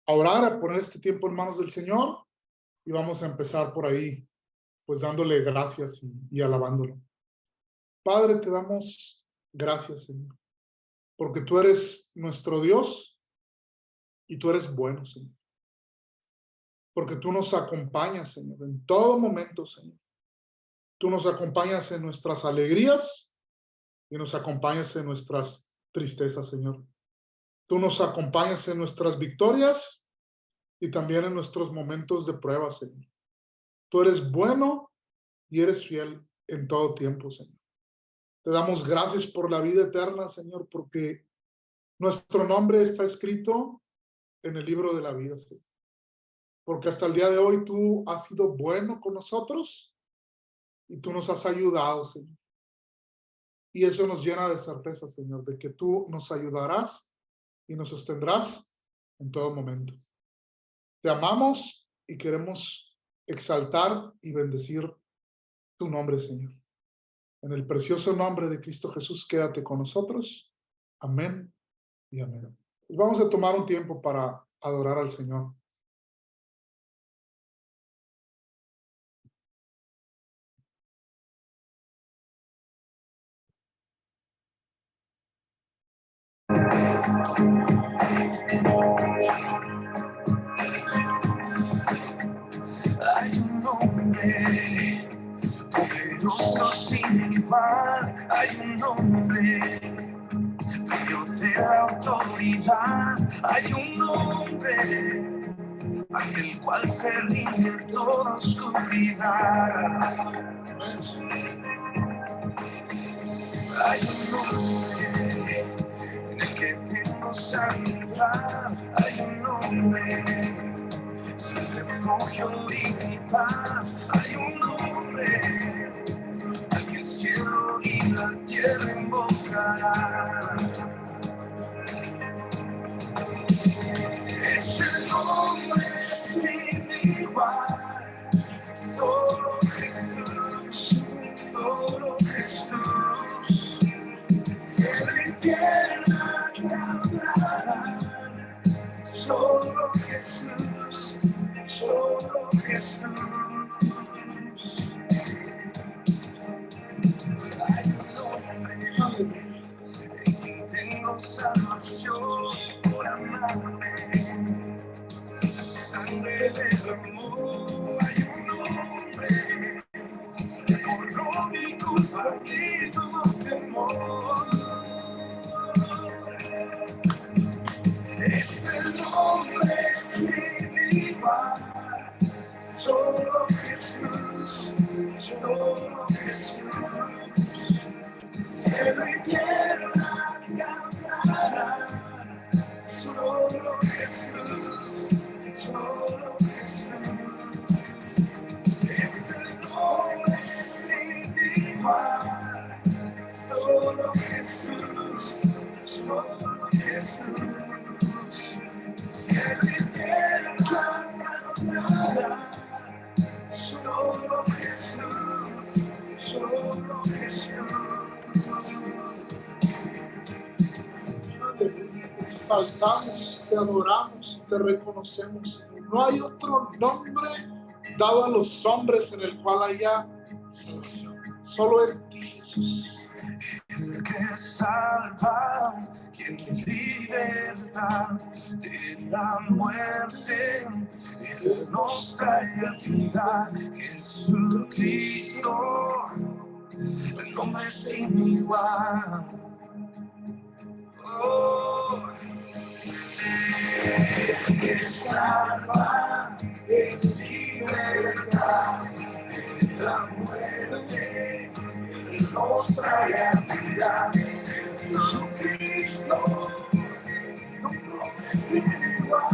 a orar, a poner este tiempo en manos del Señor y vamos a empezar por ahí, pues dándole gracias y alabándolo. Padre, te damos gracias, Señor, porque tú eres nuestro Dios y tú eres bueno, Señor. Porque tú nos acompañas, Señor, en todo momento, Señor. Tú nos acompañas en nuestras alegrías y nos acompañas en nuestras tristezas, Señor. Tú nos acompañas en nuestras victorias y también en nuestros momentos de prueba, Señor. Tú eres bueno y eres fiel en todo tiempo, Señor. Te damos gracias por la vida eterna, Señor, porque nuestro nombre está escrito en el libro de la vida, Señor. Porque hasta el día de hoy tú has sido bueno con nosotros y tú nos has ayudado, Señor. Y eso nos llena de certeza, Señor, de que tú nos ayudarás y nos sostendrás en todo momento. Te amamos y queremos exaltar y bendecir tu nombre, Señor. En el precioso nombre de Cristo Jesús, quédate con nosotros. Amén y amén. Pues vamos a tomar un tiempo para adorar al Señor. Hay un nombre poderoso sin igual, hay un nombre dueño de la autoridad, hay un nombre ante el cual se rinde toda oscuridad. Hay un nombre en el que tengo sanidad, hay un nombre, es mi refugio y mi paz, hay un nombre al que el cielo y la tierra invocarán. Es el nombre sin igual, solo Jesús, solo Jesús. Cielo y tierra cantarán, solo Jesús, solo Jesús. Hay un nombre en quien tengo salvación por amarme, su sangre derramó. Hay un nombre que borró mi culpa y todo temor. Es el nombre sin igual, solo Jesús, solo Jesús. Cielo y tierra cantarán, solo Jesús, solo Jesús. Es el nombre sin igual, solo Jesús, solo Jesús. Cielo y tierra cantarán, solo Jesús, solo Jesús. Te exaltamos, te adoramos y te reconocemos. No hay otro nombre dado a los hombres en el cual haya salvación. Solo en ti, Jesús. El que salva, quien liberta de la muerte, Él nos trae a vida. Jesucristo, el nombre sin igual. Oh, el que salva, el liberta de la muerte, Él nos trae a vida. Jesucristo, el nombre sin igual.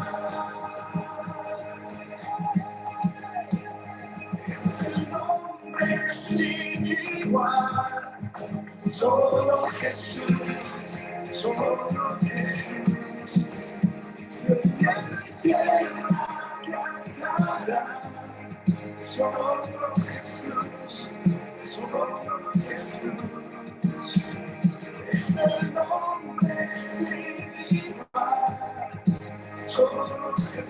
Es el nombre sin igual, solo Jesús, solo Jesús. Cielo y tierra cantarán, solo Jesús, solo Jesús. Es el nombre sin igual, solo Jesús.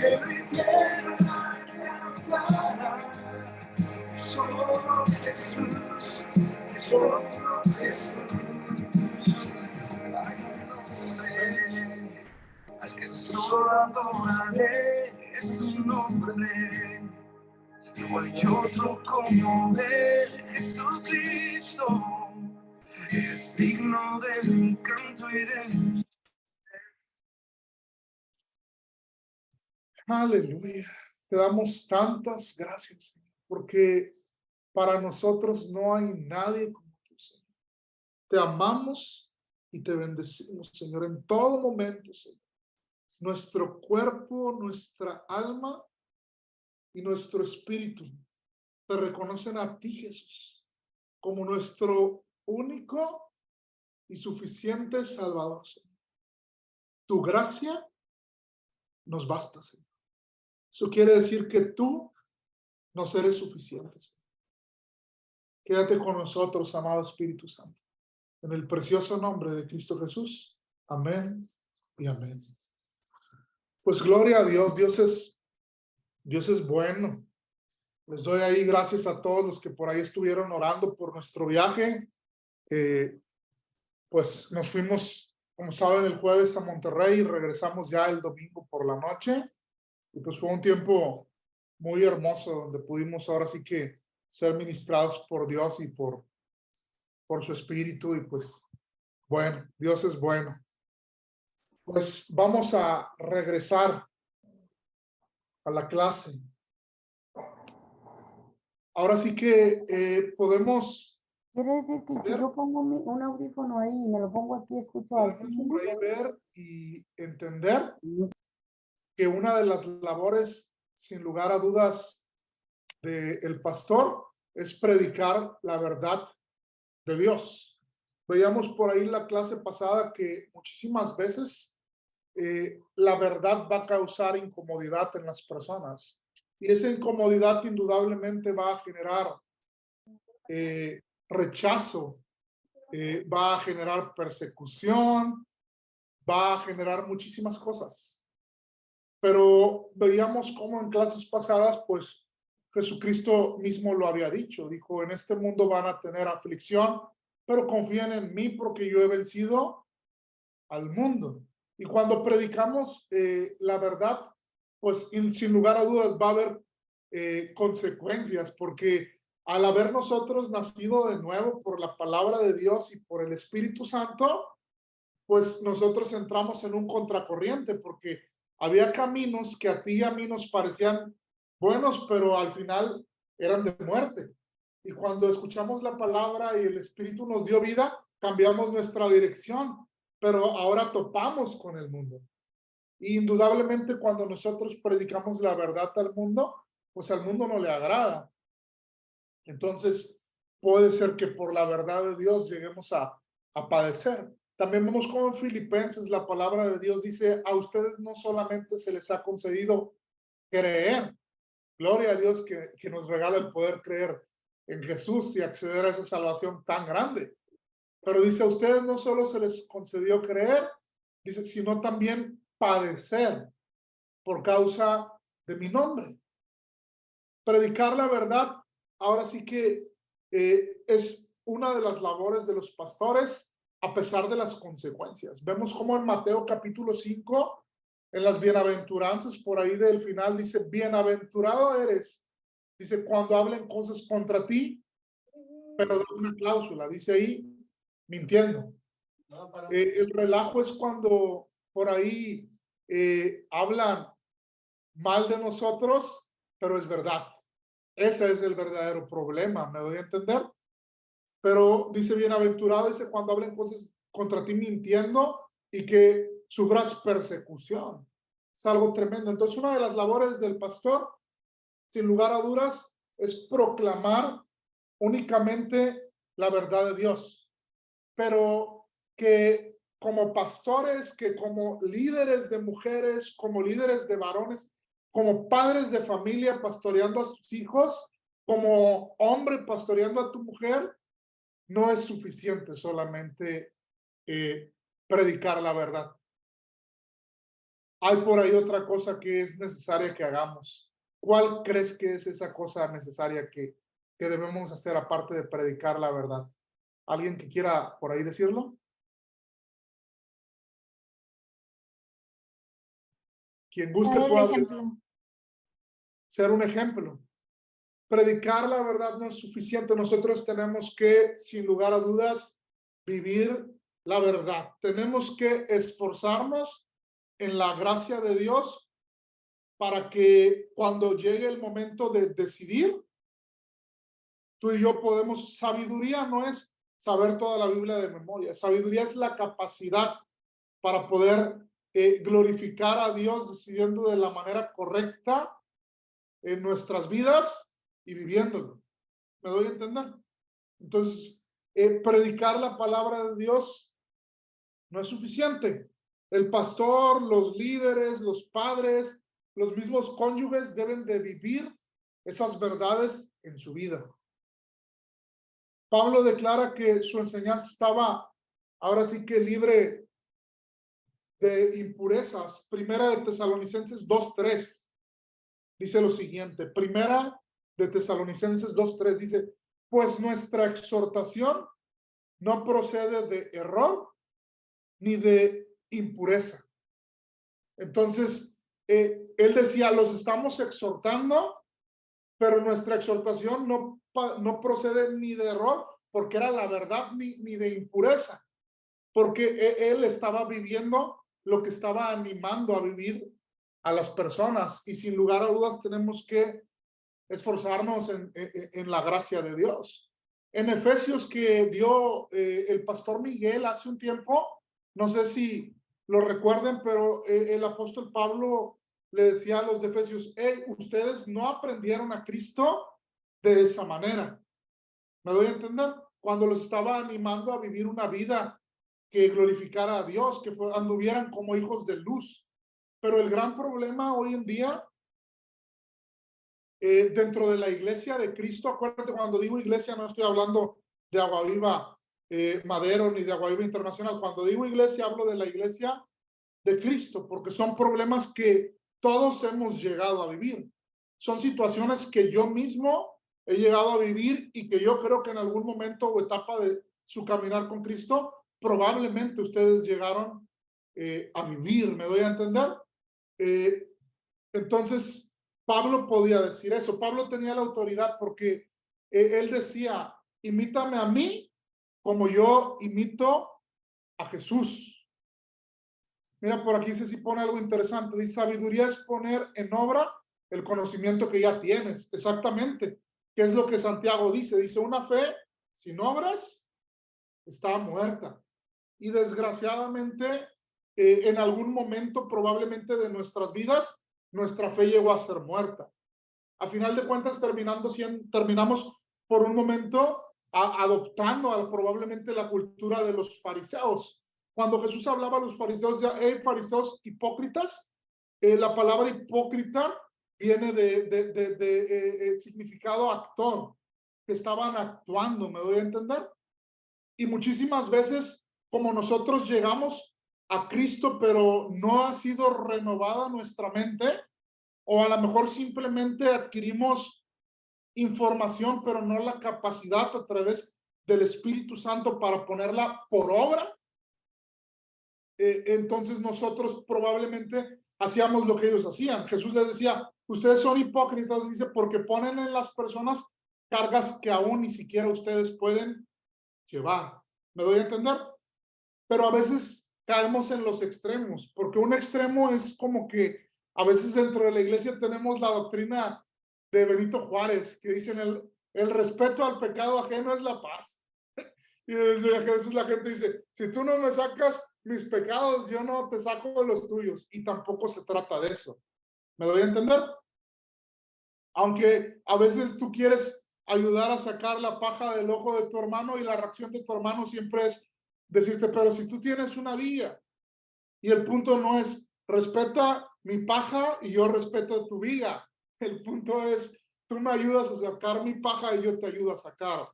cielo y tierra cantarán. Solo Jesús, solo Jesús. Hay un nombre al que solo adoraré, es tu nombre. No hay otro como Él, Jesucristo. Es digno de mi canto y de mi... Aleluya. Te damos tantas gracias, Señor, porque para nosotros no hay nadie como tú, Señor. Te amamos y te bendecimos, Señor, en todo momento, Señor. Nuestro cuerpo, nuestra alma y nuestro espíritu te reconocen a ti, Jesús, como nuestro único y suficiente Salvador, Señor. Tu gracia nos basta, Señor. Eso quiere decir que tú nos eres suficiente, Señor. Quédate con nosotros, amado Espíritu Santo. En el precioso nombre de Cristo Jesús. Amén y amén. Pues gloria a Dios. Dios es bueno. Les doy ahí gracias a todos los que por ahí estuvieron orando por nuestro viaje. Pues nos fuimos, como saben, el jueves a Monterrey y regresamos ya el domingo por la noche. Y pues fue un tiempo muy hermoso donde pudimos ahora sí que ser ministrados por Dios y por su espíritu. Y pues bueno, Dios es bueno. Pues vamos a regresar a la clase. Ahora sí que podemos Quiere decir que si yo pongo un audífono ahí y me lo pongo aquí, escucho algo. por ahí ver y entender que una de las labores, sin lugar a dudas, del pastor es predicar la verdad de Dios. Veíamos por ahí la clase pasada que muchísimas veces la verdad va a causar incomodidad en las personas y esa incomodidad indudablemente va a generar rechazo, va a generar persecución, va a generar muchísimas cosas. Pero veíamos cómo en clases pasadas, pues Jesucristo mismo lo había dicho. Dijo, en este mundo van a tener aflicción, pero confíen en mí porque yo he vencido al mundo. Y cuando predicamos la verdad, pues sin lugar a dudas va a haber consecuencias, porque al haber nosotros nacido de nuevo por la palabra de Dios y por el Espíritu Santo, pues nosotros entramos en un contracorriente, porque había caminos que a ti y a mí nos parecían buenos, pero al final eran de muerte. Y cuando escuchamos la palabra y el Espíritu nos dio vida, cambiamos nuestra dirección, pero ahora topamos con el mundo. Y indudablemente cuando nosotros predicamos la verdad al mundo, pues al mundo no le agrada. Entonces puede ser que por la verdad de Dios lleguemos a padecer. También vemos como en Filipenses la palabra de Dios dice, a ustedes no solamente se les ha concedido creer, gloria a Dios que nos regala el poder creer en Jesús y acceder a esa salvación tan grande. Pero dice, a ustedes no solo se les concedió creer, dice, sino también padecer por causa de mi nombre. Predicar la verdad, ahora sí que es una de las labores de los pastores, a pesar de las consecuencias. Vemos como en Mateo capítulo 5, en las bienaventuranzas, por ahí del final, dice, bienaventurado eres, dice, cuando hablen cosas contra ti, pero da una cláusula, dice ahí, mintiendo. El relajo es cuando por ahí hablan mal de nosotros, pero es verdad. Ese es el verdadero problema, ¿me doy a entender? Pero dice, bienaventurado, dice, cuando hablen cosas contra ti mintiendo y que sufras persecución. Es algo tremendo. Entonces, una de las labores del pastor, sin lugar a dudas, es proclamar únicamente la verdad de Dios. Pero que como pastores, que como líderes de mujeres, como líderes de varones, como padres de familia pastoreando a sus hijos, como hombre pastoreando a tu mujer, no es suficiente solamente predicar la verdad. hay por ahí otra cosa que es necesaria que hagamos. ¿Cuál crees que es esa cosa necesaria que debemos hacer aparte de predicar la verdad? ¿Alguien que quiera por ahí decirlo? Quien guste Dar el pueda ejemplo. ser un ejemplo. Predicar la verdad no es suficiente. Nosotros tenemos que, sin lugar a dudas, vivir la verdad. Tenemos que esforzarnos en la gracia de Dios para que cuando llegue el momento de decidir, tú y yo podemos, sabiduría no es saber toda la Biblia de memoria, sabiduría es la capacidad para poder glorificar a Dios decidiendo de la manera correcta en nuestras vidas y viviéndolo. ¿Me doy a entender? Entonces, predicar la palabra de Dios no es suficiente. El pastor, los líderes, los padres, los mismos cónyuges deben de vivir esas verdades en su vida. Pablo declara que su enseñanza estaba ahora sí que libre de impurezas. Primera de Tesalonicenses 2:3 dice lo siguiente. Primera de Tesalonicenses 2:3 dice, pues nuestra exhortación no procede de error ni de impureza. Entonces, él decía, los estamos exhortando, pero nuestra exhortación no procede ni de error, porque era la verdad, ni de impureza, porque él estaba viviendo lo que estaba animando a vivir a las personas, y sin lugar a dudas tenemos que esforzarnos en la gracia de Dios. En Efesios que dio el pastor Miguel hace un tiempo, no sé si lo recuerden, pero el apóstol Pablo le decía a los de Efesios, hey, ustedes no aprendieron a Cristo de esa manera. ¿Me doy a entender? Cuando los estaba animando a vivir una vida que glorificara a Dios, que anduvieran como hijos de luz. Pero el gran problema hoy en día dentro de la iglesia de Cristo, acuérdate, cuando digo iglesia no estoy hablando de Agua Viva Madero ni de Agua Viva Internacional. Cuando digo iglesia hablo de la iglesia de Cristo, porque son problemas que todos hemos llegado a vivir. Son situaciones que yo mismo he llegado a vivir y que yo creo que en algún momento o etapa de su caminar con Cristo, probablemente ustedes llegaron a vivir, ¿me doy a entender? Entonces, Pablo podía decir eso. Pablo tenía la autoridad porque él decía, imítame a mí como yo imito a Jesús. Mira, por aquí se pone algo interesante. Dice, sabiduría es poner en obra el conocimiento que ya tienes. Exactamente. ¿Qué es lo que Santiago dice? Dice, una fe sin obras está muerta. Y desgraciadamente, en algún momento probablemente de nuestras vidas, nuestra fe llegó a ser muerta. A final de cuentas, terminamos por un momento adoptando probablemente la cultura de los fariseos. Cuando Jesús hablaba a los fariseos, decía, fariseos hipócritas, la palabra hipócrita viene de significado actor, que estaban actuando, ¿me doy a entender? Y muchísimas veces, como nosotros llegamos a Cristo, pero no ha sido renovada nuestra mente, o a lo mejor simplemente adquirimos información, pero no la capacidad a través del Espíritu Santo para ponerla por obra, entonces nosotros probablemente hacíamos lo que ellos hacían. Jesús les decía, ustedes son hipócritas, dice, porque ponen en las personas cargas que aún ni siquiera ustedes pueden llevar. ¿Me doy a entender? Pero a veces caemos en los extremos, porque un extremo es como que a veces dentro de la iglesia tenemos la doctrina de Benito Juárez, que dicen el respeto al pecado ajeno es la paz. Y desde a veces la gente dice, si tú no me sacas mis pecados, yo no te saco de los tuyos. Y tampoco se trata de eso. ¿Me doy a entender? Aunque a veces tú quieres ayudar a sacar la paja del ojo de tu hermano y la reacción de tu hermano siempre es decirte, pero si tú tienes una viga, y el punto no es respeta mi paja y yo respeto tu viga. El punto es tú me ayudas a sacar mi paja y yo te ayudo a sacar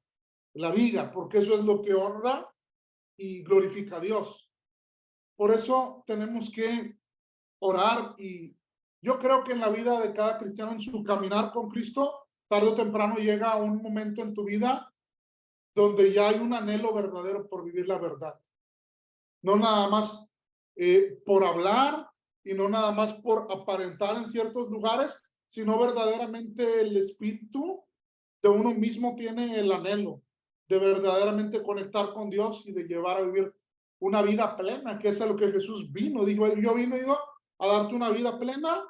la viga, porque eso es lo que honra y glorifica a Dios. Por eso tenemos que orar, y yo creo que en la vida de cada cristiano, en su caminar con Cristo, tarde o temprano llega un momento en tu vida donde ya hay un anhelo verdadero por vivir la verdad. No nada más por hablar y no nada más por aparentar en ciertos lugares, sino verdaderamente el espíritu de uno mismo tiene el anhelo de verdaderamente conectar con Dios y de llevar a vivir una vida plena, que es a lo que Jesús vino. Dijo, yo vino a darte una vida plena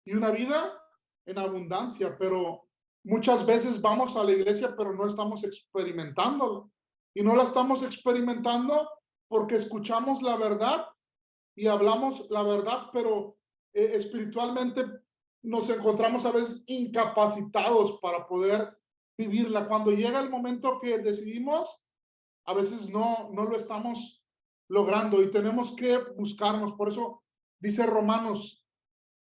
y una vida en abundancia, pero muchas veces vamos a la iglesia, pero no estamos experimentándolo. Y no la estamos experimentando porque escuchamos la verdad y hablamos la verdad, pero espiritualmente nos encontramos a veces incapacitados para poder vivirla. Cuando llega el momento que decidimos, a veces no lo estamos logrando y tenemos que buscarnos. Por eso dice Romanos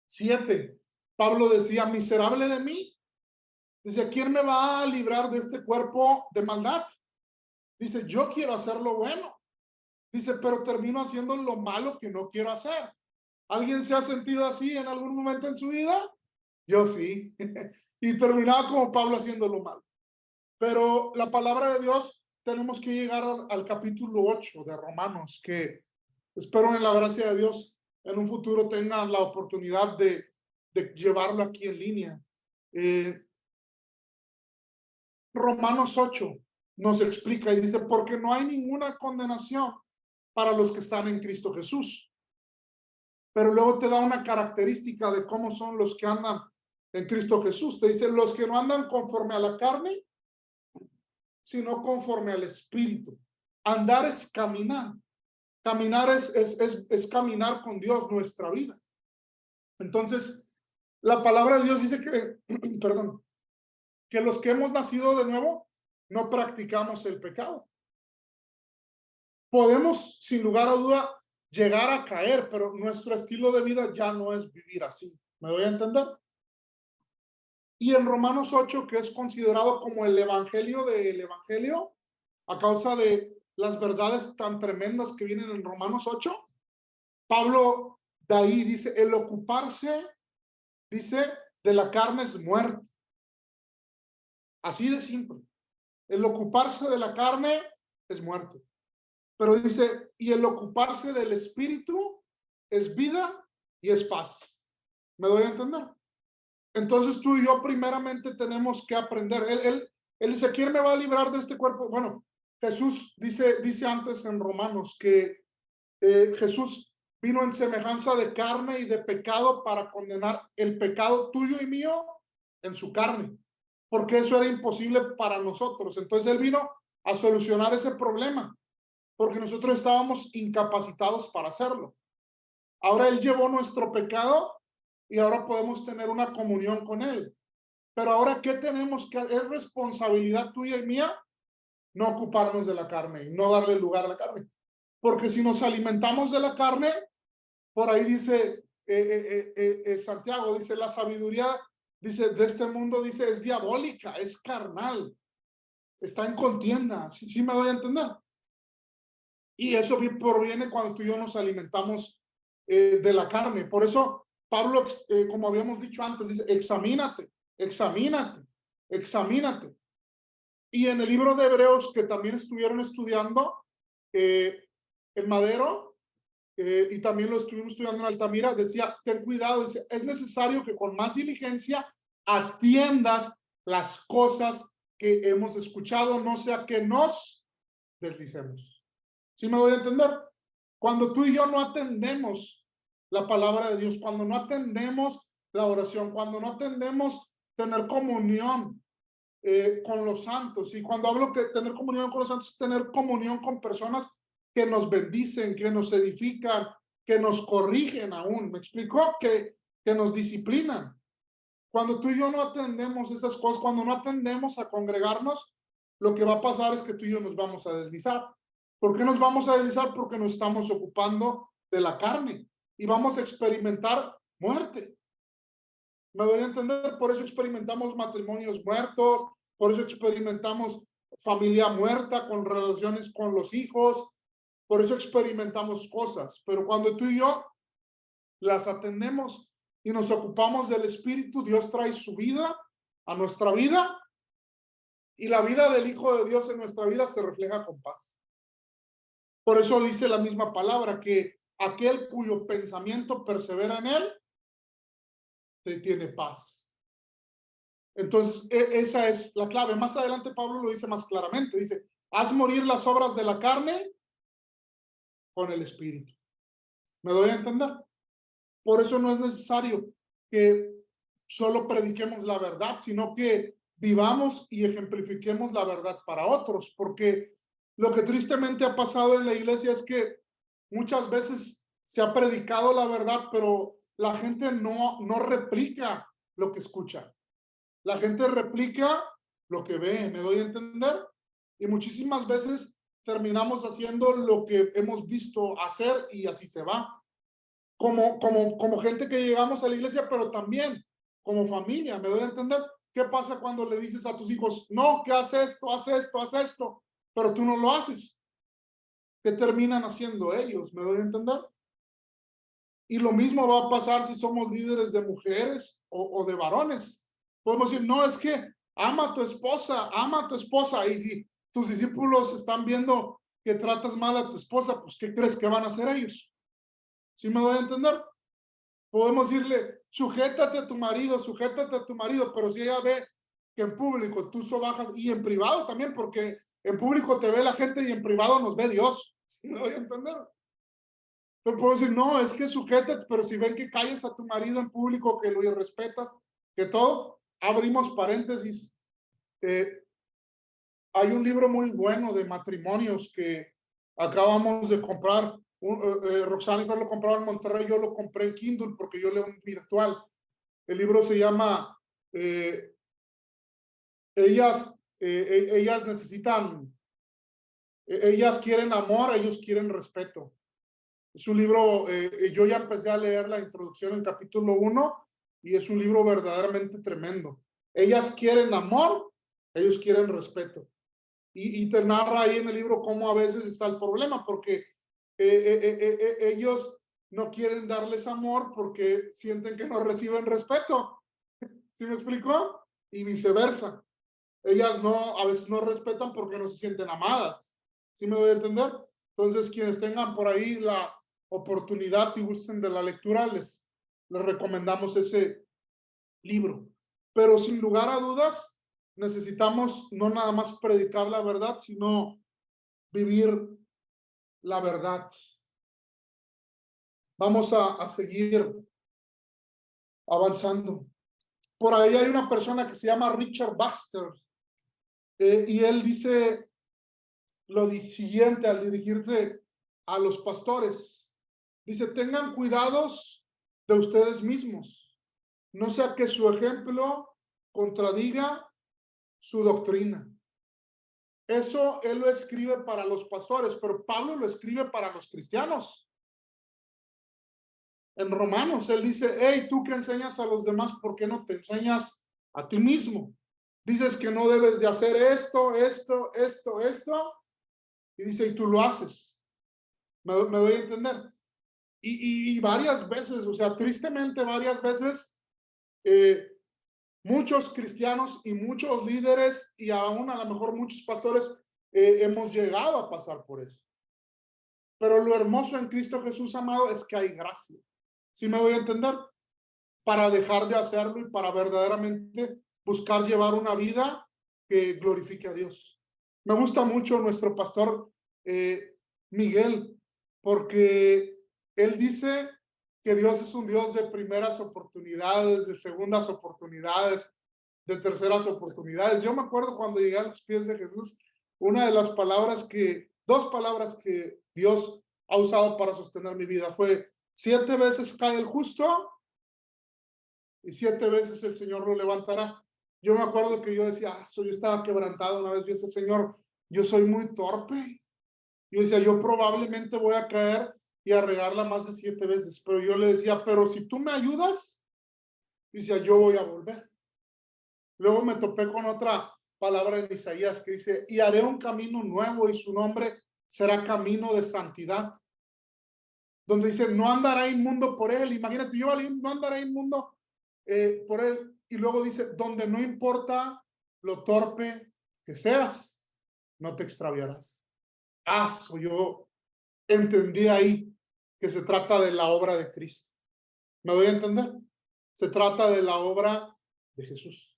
7, Pablo decía, miserable de mí. Dice, ¿quién me va a librar de este cuerpo de maldad? Dice, yo quiero hacer lo bueno. Dice, pero termino haciendo lo malo que no quiero hacer. ¿Alguien se ha sentido así en algún momento en su vida? Yo sí. Y terminaba como Pablo haciendo lo malo. Pero la palabra de Dios, tenemos que llegar al capítulo 8 de Romanos, que espero en la gracia de Dios en un futuro tengan la oportunidad de llevarlo aquí en línea. Romanos 8 nos explica y dice, porque no hay ninguna condenación para los que están en Cristo Jesús. Pero luego te da una característica de cómo son los que andan en Cristo Jesús. Te dice, los que no andan conforme a la carne, sino conforme al Espíritu. Andar es caminar. Caminar es caminar con Dios nuestra vida. Entonces, la palabra de Dios dice que, perdón, que los que hemos nacido de nuevo no practicamos el pecado. Podemos, sin lugar a duda, llegar a caer, pero nuestro estilo de vida ya no es vivir así. ¿Me doy a entender? Y en Romanos 8, que es considerado como el evangelio del evangelio, a causa de las verdades tan tremendas que vienen en Romanos 8, Pablo de ahí dice, el ocuparse, dice, de la carne es muerte. Así de simple. El ocuparse de la carne es muerte. Pero dice, y el ocuparse del espíritu es vida y es paz. ¿Me doy a entender? Entonces tú y yo primeramente tenemos que aprender. Él dice, ¿quién me va a librar de este cuerpo? Bueno, Jesús dice antes en Romanos que Jesús vino en semejanza de carne y de pecado para condenar el pecado tuyo y mío en su carne, porque eso era imposible para nosotros. Entonces él vino a solucionar ese problema, porque nosotros estábamos incapacitados para hacerlo. Ahora él llevó nuestro pecado y ahora podemos tener una comunión con él. Pero ahora, ¿qué tenemos que hacer? Es responsabilidad tuya y mía no ocuparnos de la carne y no darle lugar a la carne. Porque si nos alimentamos de la carne, por ahí dice Santiago, dice la sabiduría, dice de este mundo, dice es diabólica, es carnal, está en contienda. ¿Sí me doy a entender? Y eso proviene cuando tú y yo nos alimentamos de la carne. Por eso Pablo, como habíamos dicho antes, dice examínate, examínate, examínate. Y en el libro de Hebreos, que también estuvieron estudiando, el Madero, y también lo estuvimos estudiando en Altamira, decía, ten cuidado, dice, es necesario que con más diligencia atiendas las cosas que hemos escuchado, no sea que nos deslicemos. ¿Sí me doy a entender? Cuando tú y yo no atendemos la palabra de Dios, cuando no atendemos la oración, cuando no atendemos tener comunión con los santos, y cuando hablo que tener comunión con los santos es tener comunión con personas que nos bendicen, que nos edifican, que nos corrigen aún, ¿me explicó? Que nos disciplinan. Cuando tú y yo no atendemos esas cosas, cuando no atendemos a congregarnos, lo que va a pasar es que tú y yo nos vamos a deslizar. ¿Por qué nos vamos a deslizar? Porque nos estamos ocupando de la carne y vamos a experimentar muerte. ¿Me doy a entender? Por eso experimentamos matrimonios muertos, por eso experimentamos familia muerta con relaciones con los hijos, por eso experimentamos cosas. Pero cuando tú y yo las atendemos y nos ocupamos del Espíritu, Dios trae su vida a nuestra vida y la vida del Hijo de Dios en nuestra vida se refleja con paz. Por eso dice la misma palabra, que aquel cuyo pensamiento persevera en él, tiene paz. Entonces, esa es la clave. Más adelante Pablo lo dice más claramente. Dice, haz morir las obras de la carne con el Espíritu. ¿Me doy a entender? Por eso no es necesario que solo prediquemos la verdad, sino que vivamos y ejemplifiquemos la verdad para otros, porque lo que tristemente ha pasado en la iglesia es que muchas veces se ha predicado la verdad, pero la gente no replica lo que escucha. La gente replica lo que ve, ¿me doy a entender? Y muchísimas veces terminamos haciendo lo que hemos visto hacer y así se va. Como gente que llegamos a la iglesia, pero también como familia, ¿me doy a entender? ¿Qué pasa cuando le dices a tus hijos, no, que haz esto, pero tú no lo haces? ¿Qué terminan haciendo ellos? ¿Me doy a entender? Y lo mismo va a pasar si somos líderes de mujeres o de varones. Podemos decir, no, es que ama a tu esposa. Y si tus discípulos están viendo que tratas mal a tu esposa, pues ¿qué crees que van a hacer ellos? ¿Sí me doy a entender? Podemos decirle, sujétate a tu marido, pero si ella ve que en público tú sobajas, y en privado también, porque en público te ve la gente y en privado nos ve Dios. ¿Sí me doy a entender? Entonces puedo decir, no, es que sujétate, pero si ven que calles a tu marido en público, que lo irrespetas, que todo, abrimos paréntesis. Hay un libro muy bueno de matrimonios que acabamos de comprar. Roxana y yo lo compraron en Monterrey, yo lo compré en Kindle porque yo leo en virtual. El libro se llama ellas necesitan, ellas quieren amor, ellos quieren respeto. Es un libro, yo ya empecé a leer la introducción, el capítulo 1, y es un libro verdaderamente tremendo. Ellas quieren amor, ellos quieren respeto. Y te narra ahí en el libro cómo a veces está el problema, porque ellos no quieren darles amor porque sienten que no reciben respeto. ¿Sí me explicó? Y viceversa. Ellas a veces no respetan porque no se sienten amadas. ¿Sí me voy a entender? Entonces, quienes tengan por ahí la oportunidad y gusten de la lectura, les recomendamos ese libro. Pero sin lugar a dudas, necesitamos no nada más predicar la verdad, sino vivir la verdad. Vamos a seguir avanzando. Por ahí hay una persona que se llama Richard Baxter, y él dice lo siguiente al dirigirse a los pastores. Dice, tengan cuidados de ustedes mismos, no sea que su ejemplo contradiga su doctrina. Eso él lo escribe para los pastores, pero Pablo lo escribe para los cristianos. En Romanos, él dice, hey, tú que enseñas a los demás, ¿por qué no te enseñas a ti mismo? Dices que no debes de hacer esto, y dice, y tú lo haces. Me doy a entender. Y varias veces, o sea, tristemente varias veces, muchos cristianos y muchos líderes y aún a lo mejor muchos pastores hemos llegado a pasar por eso. Pero lo hermoso en Cristo Jesús, amado, es que hay gracia. ¿Sí me doy a entender? Para dejar de hacerlo y para verdaderamente buscar llevar una vida que glorifique a Dios. Me gusta mucho nuestro pastor Miguel, porque él dice que Dios es un Dios de primeras oportunidades, de segundas oportunidades, de terceras oportunidades. Yo me acuerdo cuando llegué a los pies de Jesús, una de las dos palabras que Dios ha usado para sostener mi vida fue: 7 veces cae el justo y 7 veces el Señor lo levantará. Yo me acuerdo que yo decía, yo estaba quebrantado una vez, yo decía, Señor, yo soy muy torpe. Yo decía, yo probablemente voy a caer y a regarla más de 7 veces, pero yo le decía, pero si tú me ayudas, decía, yo voy a volver. Luego me topé con otra palabra en Isaías que dice, y haré un camino nuevo y su nombre será camino de santidad. donde dice, no andará inmundo por él. Imagínate, yo no andará inmundo por él. Y luego dice, donde no importa lo torpe que seas, no te extraviarás. Yo entendí ahí que se trata de la obra de Cristo. ¿Me doy a entender? Se trata de la obra de Jesús.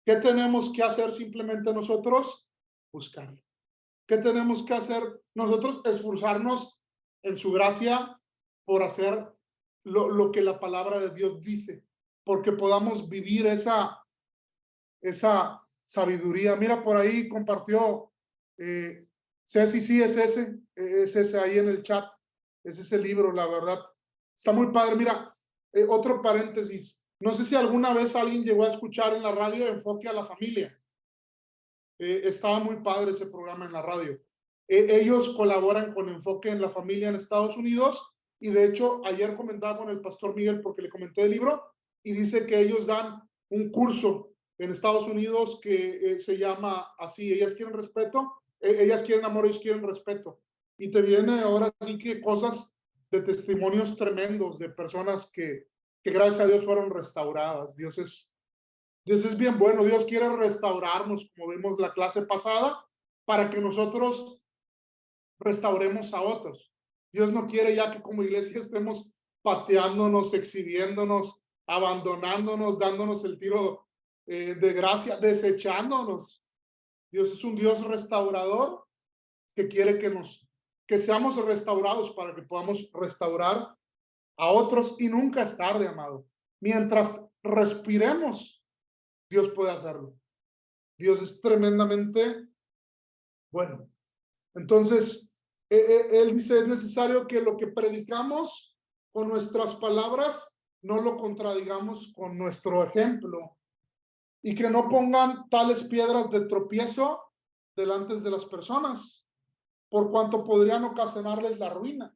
¿Qué tenemos que hacer simplemente nosotros? Buscarlo. ¿Qué tenemos que hacer nosotros? Esforzarnos en su gracia por hacer lo que la palabra de Dios dice, porque podamos vivir esa sabiduría. Mira, por ahí compartió Ceci, sí, es ese ahí en el chat, es ese libro, la verdad. Está muy padre. Mira, otro paréntesis. No sé si alguna vez alguien llegó a escuchar en la radio Enfoque a la Familia. Estaba muy padre ese programa en la radio. Ellos colaboran con Enfoque en la Familia en Estados Unidos y de hecho ayer comentaba con el pastor Miguel porque le comenté el libro y dice que ellos dan un curso en Estados Unidos que se llama así, ellas quieren respeto, ellas quieren amor, ellos quieren respeto. Y te viene ahora sí que cosas de testimonios tremendos de personas que gracias a Dios fueron restauradas. Dios es bien bueno. Dios quiere restaurarnos, como vimos la clase pasada, para que nosotros restauremos a otros. Dios no quiere ya que como iglesia estemos pateándonos, exhibiéndonos, abandonándonos, dándonos el tiro de gracia, desechándonos. Dios es un Dios restaurador que quiere que seamos restaurados para que podamos restaurar a otros y nunca es tarde, amado. Mientras respiremos, Dios puede hacerlo. Dios es tremendamente bueno. Entonces, él dice, es necesario que lo que predicamos con nuestras palabras no lo contradigamos con nuestro ejemplo y que no pongan tales piedras de tropiezo delante de las personas, por cuanto podrían ocasionarles la ruina.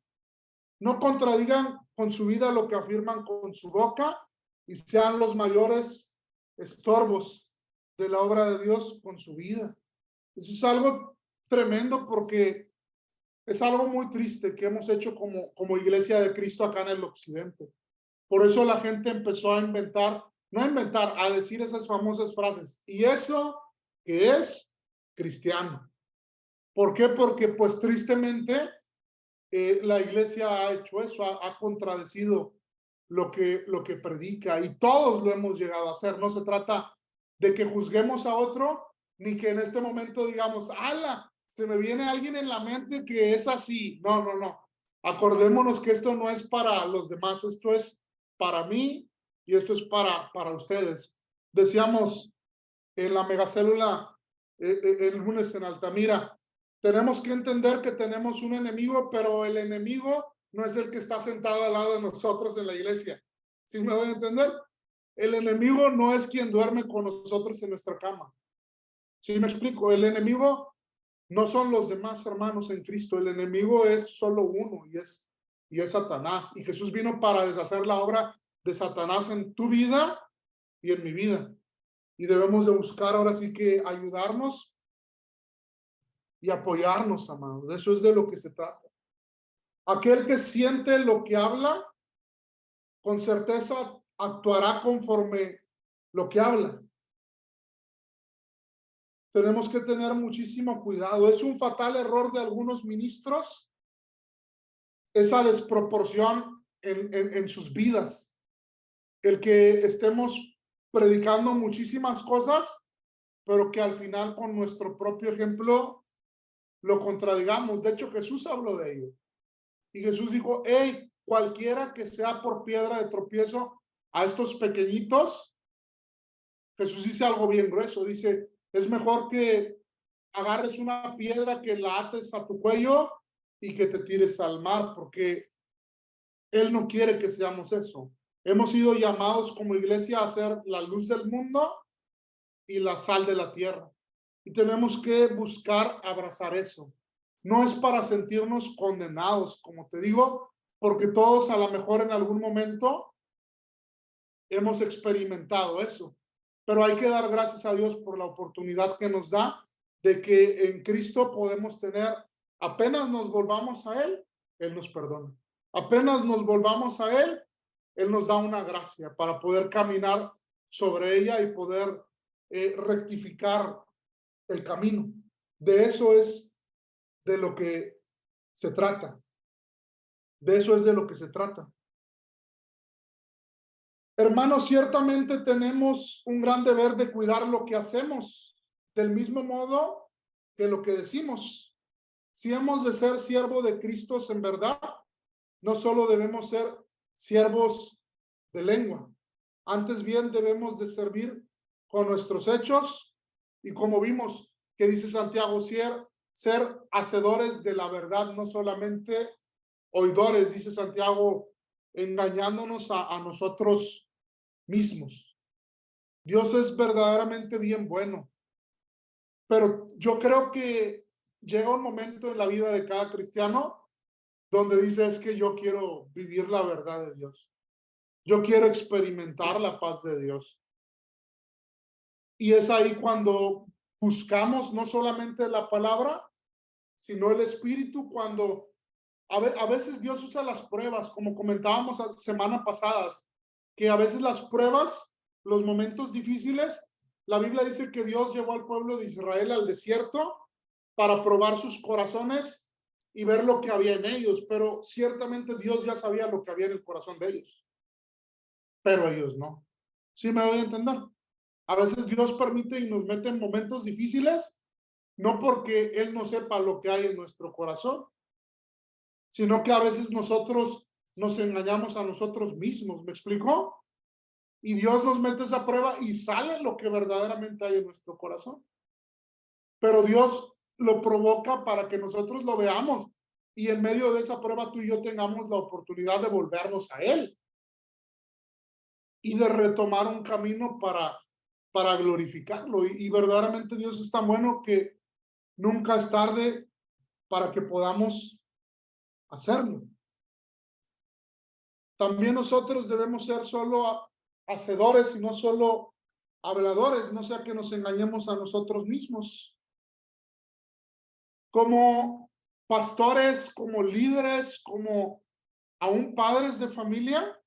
No contradigan con su vida lo que afirman con su boca y sean los mayores estorbos de la obra de Dios con su vida. Eso es algo tremendo porque es algo muy triste que hemos hecho como Iglesia de Cristo acá en el occidente. Por eso la gente empezó a a decir esas famosas frases. ¿Y eso qué es? Cristiano. ¿Por qué? Porque pues tristemente la iglesia ha hecho eso, ha contradecido lo que predica y todos lo hemos llegado a hacer. No se trata de que juzguemos a otro, ni que en este momento digamos, ¡ala! Se me viene alguien en la mente que es así. No, no, no. Acordémonos que esto no es para los demás, esto es para mí y esto es para ustedes. Decíamos en la megacélula el lunes en Altamira, tenemos que entender que tenemos un enemigo, pero el enemigo no es el que está sentado al lado de nosotros en la iglesia. ¿Sí me voy a entender? El enemigo no es quien duerme con nosotros en nuestra cama. ¿Sí me explico? El enemigo no son los demás hermanos en Cristo. El enemigo es solo uno y es Satanás. Y Jesús vino para deshacer la obra de Satanás en tu vida y en mi vida. Y debemos de buscar ahora sí que ayudarnos y apoyarnos, amados. Eso es de lo que se trata. Aquel que siente lo que habla, con certeza actuará conforme lo que habla. Tenemos que tener muchísimo cuidado. Es un fatal error de algunos ministros esa desproporción en sus vidas. El que estemos predicando muchísimas cosas, pero que al final con nuestro propio ejemplo lo contradigamos. De hecho, Jesús habló de ello. Y Jesús dijo, hey, cualquiera que sea por piedra de tropiezo a estos pequeñitos, Jesús dice algo bien grueso. Dice, es mejor que agarres una piedra que la ates a tu cuello y que te tires al mar, porque Él no quiere que seamos eso. Hemos sido llamados como iglesia a ser la luz del mundo y la sal de la tierra. Y tenemos que buscar abrazar eso. No es para sentirnos condenados, como te digo, porque todos a lo mejor en algún momento hemos experimentado eso. Pero hay que dar gracias a Dios por la oportunidad que nos da de que en Cristo podemos tener, apenas nos volvamos a Él, Él nos perdona. Apenas nos volvamos a Él, Él nos da una gracia para poder caminar sobre ella y poder rectificar el camino. De eso es de lo que se trata. De eso es de lo que se trata. Hermanos, ciertamente tenemos un gran deber de cuidar lo que hacemos, del mismo modo que lo que decimos. Si hemos de ser siervos de Cristo en verdad, no solo debemos ser siervos de lengua, antes bien debemos de servir con nuestros hechos y como vimos que dice Santiago, ser hacedores de la verdad, no solamente oidores, dice Santiago, engañándonos a nosotros mismos. Dios es verdaderamente bien bueno, pero yo creo que llega un momento en la vida de cada cristiano donde dice es que yo quiero vivir la verdad de Dios. Yo quiero experimentar la paz de Dios. Y es ahí cuando buscamos no solamente la palabra, sino el Espíritu, cuando a veces Dios usa las pruebas, como comentábamos semanas pasadas, que a veces las pruebas, los momentos difíciles, la Biblia dice que Dios llevó al pueblo de Israel al desierto para probar sus corazones y ver lo que había en ellos, pero ciertamente Dios ya sabía lo que había en el corazón de ellos, pero ellos no. ¿Sí me doy a entender? A veces Dios permite y nos mete en momentos difíciles, no porque Él no sepa lo que hay en nuestro corazón, sino que a veces nosotros nos engañamos a nosotros mismos, ¿me explicó? Y Dios nos mete esa prueba y sale lo que verdaderamente hay en nuestro corazón. Pero Dios lo provoca para que nosotros lo veamos y en medio de esa prueba tú y yo tengamos la oportunidad de volvernos a Él y de retomar un camino para glorificarlo. Y verdaderamente Dios es tan bueno que nunca es tarde para que podamos hacerlo. También nosotros debemos ser solo hacedores y no solo habladores, no sea que nos engañemos a nosotros mismos. Como pastores, como líderes, como aún padres de familia,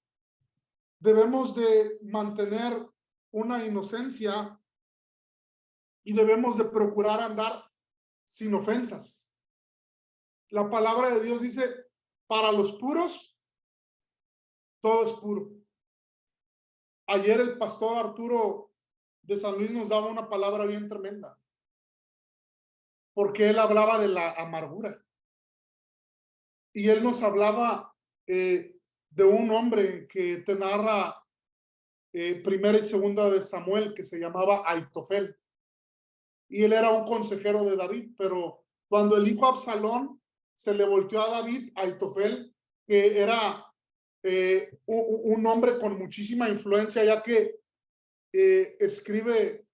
debemos de mantener una inocencia y debemos de procurar andar sin ofensas. La palabra de Dios dice, para los puros, todo es puro. Ayer el pastor Arturo de San Luis nos daba una palabra bien tremenda, porque él hablaba de la amargura. Y él nos hablaba de un hombre que te narra primera y segunda de Samuel, que se llamaba Aitofel. Y él era un consejero de David, pero cuando el hijo Absalón se le volteó a David, Aitofel, que era un hombre con muchísima influencia, ya que escribe,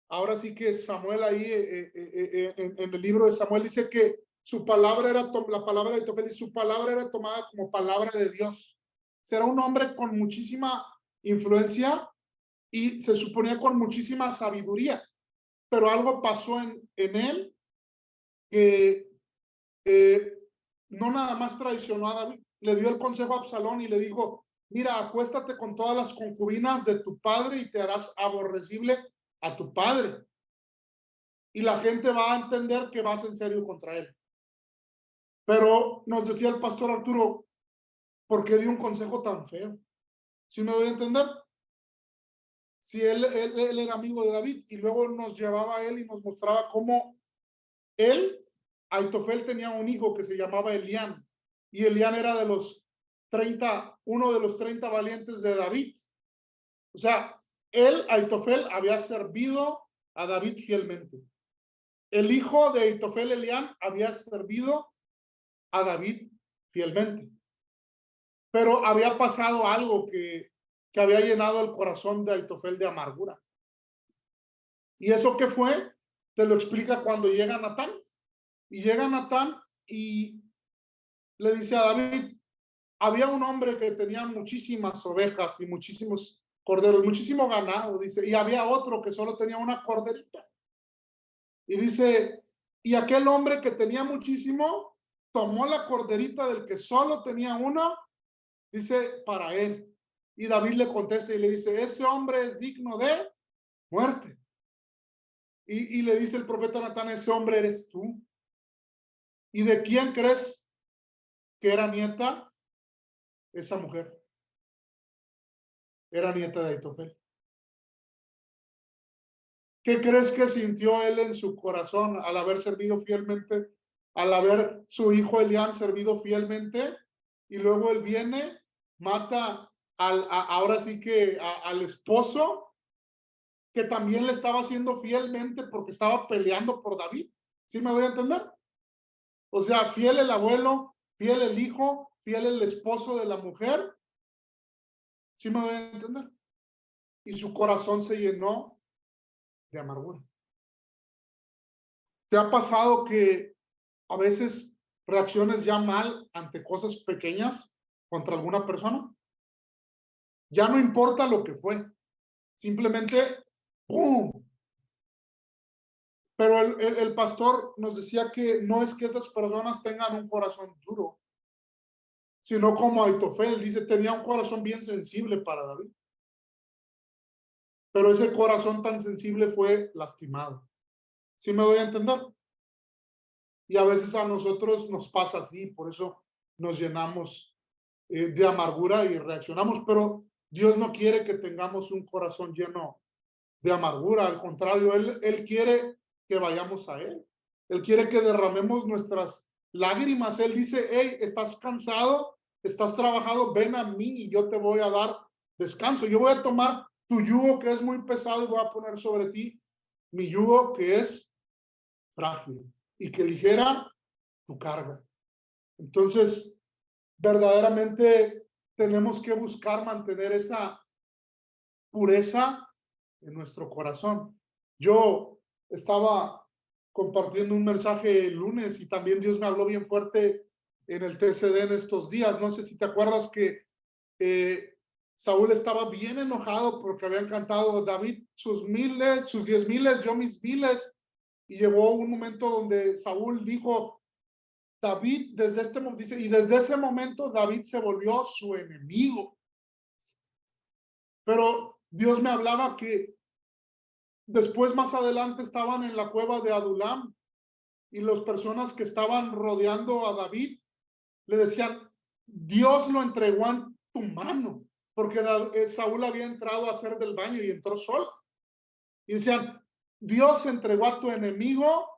ahora sí que Samuel ahí en el libro de Samuel dice que su palabra era, la palabra de Aitofel, y su palabra era tomada como palabra de Dios. Será un hombre con muchísima influencia y se suponía con muchísima sabiduría, pero algo pasó en él que no nada más traicionó a David, le dio el consejo a Absalón y le dijo, mira, acuéstate con todas las concubinas de tu padre y te harás aborrecible a tu padre. Y la gente va a entender que vas en serio contra él. Pero nos decía el pastor Arturo, ¿por qué dio un consejo tan feo? ¿Sí me doy a entender? Si él era amigo de David y luego nos llevaba a él y nos mostraba cómo él, Aitofel, tenía un hijo que se llamaba Elián, y Elián era de los 30, uno de los 30 valientes de David. O sea, él, Aitofel, había servido a David fielmente. El hijo de Aitofel, Elián, había servido a David fielmente. Pero había pasado algo que había llenado el corazón de Aitofel de amargura. ¿Y eso qué fue? Te lo explica cuando llega Natán. Y llega Natán y le dice a David, había un hombre que tenía muchísimas ovejas y muchísimos corderos, muchísimo ganado, dice, y había otro que solo tenía una corderita. Y dice, y aquel hombre que tenía muchísimo, tomó la corderita del que solo tenía una, dice, para él. Y David le contesta y le dice, ese hombre es digno de muerte. Y le dice el profeta Natán, ese hombre eres tú. ¿Y de quién crees que era nieta? Esa mujer era nieta de Aitofel. ¿Qué crees que sintió él en su corazón al haber servido fielmente, al haber su hijo Elián servido fielmente? Y luego él viene, mata ahora sí que al esposo, que también le estaba haciendo fielmente porque estaba peleando por David. ¿Sí me doy a entender? O sea, fiel el abuelo, fiel el hijo, fiel el esposo de la mujer. ¿Sí me doy a entender? Y su corazón se llenó de amargura. ¿Te ha pasado que a veces reacciones ya mal ante cosas pequeñas contra alguna persona? Ya no importa lo que fue, simplemente ¡pum! Pero el pastor nos decía que no es que esas personas tengan un corazón duro, sino como Aitofel dice, tenía un corazón bien sensible para David. Pero ese corazón tan sensible fue lastimado. ¿Sí me doy a entender? Y a veces a nosotros nos pasa así, por eso nos llenamos de amargura y reaccionamos, pero Dios no quiere que tengamos un corazón lleno de amargura, al contrario, Él quiere que vayamos a Él. Él quiere que derramemos nuestras lágrimas. Él dice, hey, estás cansado, estás trabajado, ven a mí y yo te voy a dar descanso. Yo voy a tomar tu yugo que es muy pesado y voy a poner sobre ti mi yugo que es frágil y que ligera tu carga. Entonces, verdaderamente tenemos que buscar mantener esa pureza en nuestro corazón. Yo estaba compartiendo un mensaje el lunes y también Dios me habló bien fuerte en el TCD en estos días. No sé si te acuerdas que Saúl estaba bien enojado porque habían cantado David sus miles, sus 10,000, yo mis miles. Y llegó un momento donde Saúl dijo, David, desde este momento, dice, y desde ese momento David se volvió su enemigo. Pero Dios me hablaba que después, más adelante, estaban en la cueva de Adulam y las personas que estaban rodeando a David le decían, Dios lo entregó en tu mano, porque Saúl había entrado a hacer del baño y entró solo. Y decían, Dios entregó a tu enemigo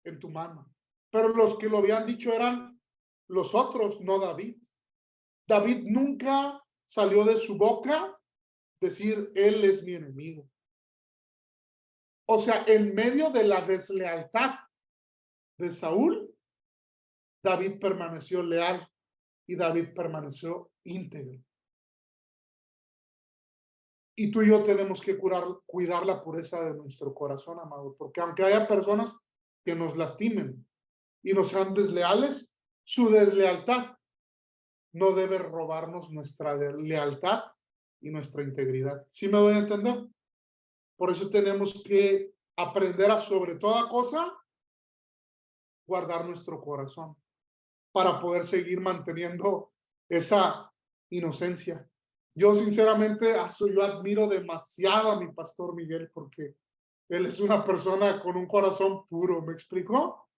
en tu mano. Pero los que lo habían dicho eran los otros, no David. David nunca salió de su boca decir, él es mi enemigo. O sea, en medio de la deslealtad de Saúl, David permaneció leal y David permaneció íntegro. Y tú y yo tenemos que cuidar la pureza de nuestro corazón, amado, porque aunque haya personas que nos lastimen y nos sean desleales, su deslealtad no debe robarnos nuestra lealtad y nuestra integridad. ¿Sí me doy a entender? Por eso tenemos que aprender a, sobre toda cosa, guardar nuestro corazón para poder seguir manteniendo esa inocencia. Yo sinceramente, yo admiro demasiado a mi pastor Miguel porque él es una persona con un corazón puro, ¿me explicó?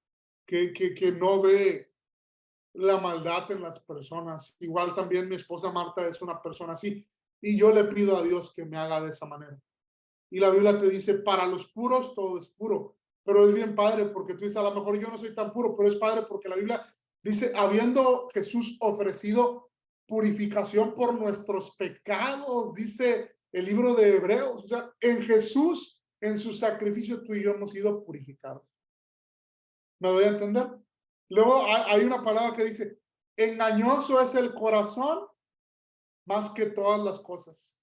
Que no ve la maldad en las personas. Igual también mi esposa Marta es una persona así y yo le pido a Dios que me haga de esa manera. Y la Biblia te dice, para los puros todo es puro. Pero es bien padre porque tú dices, a lo mejor yo no soy tan puro, pero es padre porque la Biblia dice, habiendo Jesús ofrecido purificación por nuestros pecados, dice el libro de Hebreos. O sea, en Jesús, en su sacrificio, tú y yo hemos sido purificados. ¿Me doy a entender? Luego hay una palabra que dice, engañoso es el corazón más que todas las cosas.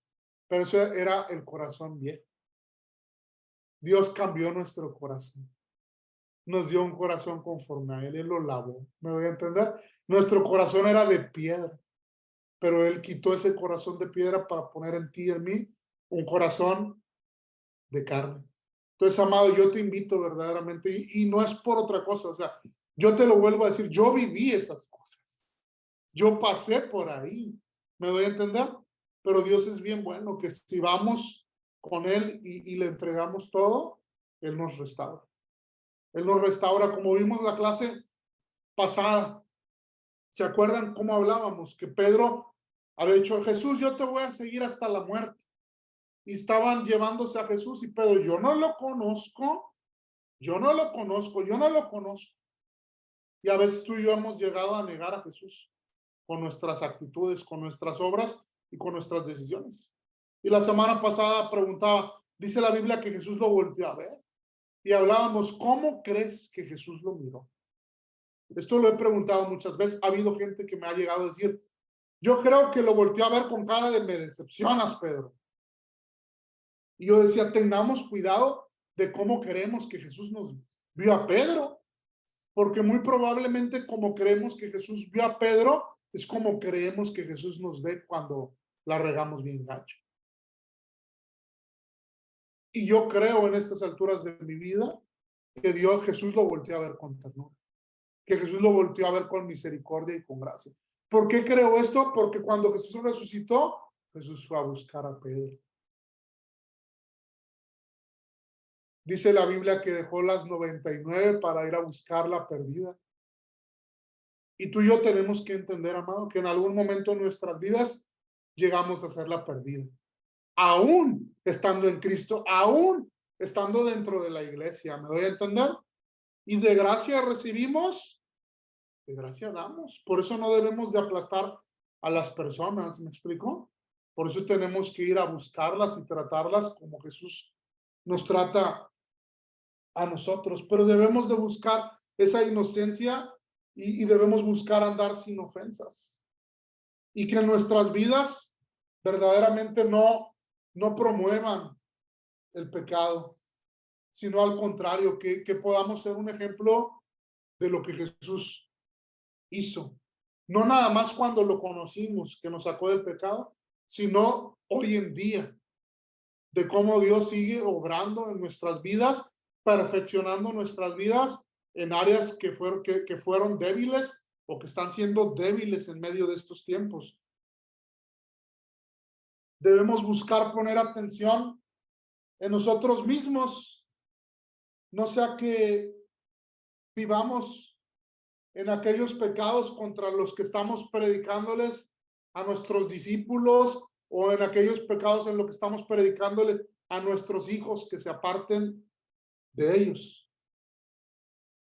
Pero eso era el corazón viejo. Dios cambió nuestro corazón. Nos dio un corazón conforme a Él. Él lo lavó. ¿Me voy a entender? Nuestro corazón era de piedra, pero Él quitó ese corazón de piedra para poner en ti y en mí un corazón de carne. Entonces, amado, yo te invito verdaderamente, y no es por otra cosa, o sea, Yo te lo vuelvo a decir, yo viví esas cosas. Yo pasé por ahí. ¿Me doy a entender? Pero Dios es bien bueno, que si vamos con Él y le entregamos todo, Él nos restaura. Él nos restaura, como vimos la clase pasada. ¿Se acuerdan cómo hablábamos? Que Pedro había dicho, Jesús, yo te voy a seguir hasta la muerte. Y estaban llevándose a Jesús y Pedro, yo no lo conozco, yo no lo conozco, yo no lo conozco. Y a veces tú y yo hemos llegado a negar a Jesús con nuestras actitudes, con nuestras obras y con nuestras decisiones. Y la semana pasada preguntaba, dice la Biblia que Jesús lo volvió a ver. Y hablábamos, ¿cómo crees que Jesús lo miró? Esto lo he preguntado muchas veces. Ha habido gente que me ha llegado a decir, yo creo que lo volteó a ver con cara de me decepcionas, Pedro. Y yo decía, tengamos cuidado de cómo creemos que Jesús nos vio a Pedro, porque muy probablemente como creemos que Jesús vio a Pedro, es como creemos que Jesús nos ve cuando la regamos bien gacho. Y yo creo en estas alturas de mi vida que Jesús lo volteó a ver con ternura, que Jesús lo volteó a ver con misericordia y con gracia. ¿Por qué creo esto? Porque cuando Jesús resucitó, Jesús fue a buscar a Pedro. Dice la Biblia que dejó las 99 para ir a buscar la perdida. Y tú y yo tenemos que entender, amado, que en algún momento en nuestras vidas llegamos a ser la perdida. Aún estando en Cristo, aún estando dentro de la iglesia, ¿me doy a entender? Y de gracia recibimos, de gracia damos. Por eso no debemos de aplastar a las personas, ¿me explico? Por eso tenemos que ir a buscarlas y tratarlas como Jesús nos trata a nosotros, pero debemos de buscar esa inocencia y debemos buscar andar sin ofensas. Y que nuestras vidas verdaderamente no promuevan el pecado, sino al contrario, que podamos ser un ejemplo de lo que Jesús hizo. No nada más cuando lo conocimos, que nos sacó del pecado, sino hoy en día, de cómo Dios sigue obrando en nuestras vidas, perfeccionando nuestras vidas en áreas que fueron débiles o que están siendo débiles en medio de estos tiempos. Debemos buscar poner atención en nosotros mismos, no sea que vivamos en aquellos pecados contra los que estamos predicándoles a nuestros discípulos o en aquellos pecados en los que estamos predicándoles a nuestros hijos que se aparten de ellos.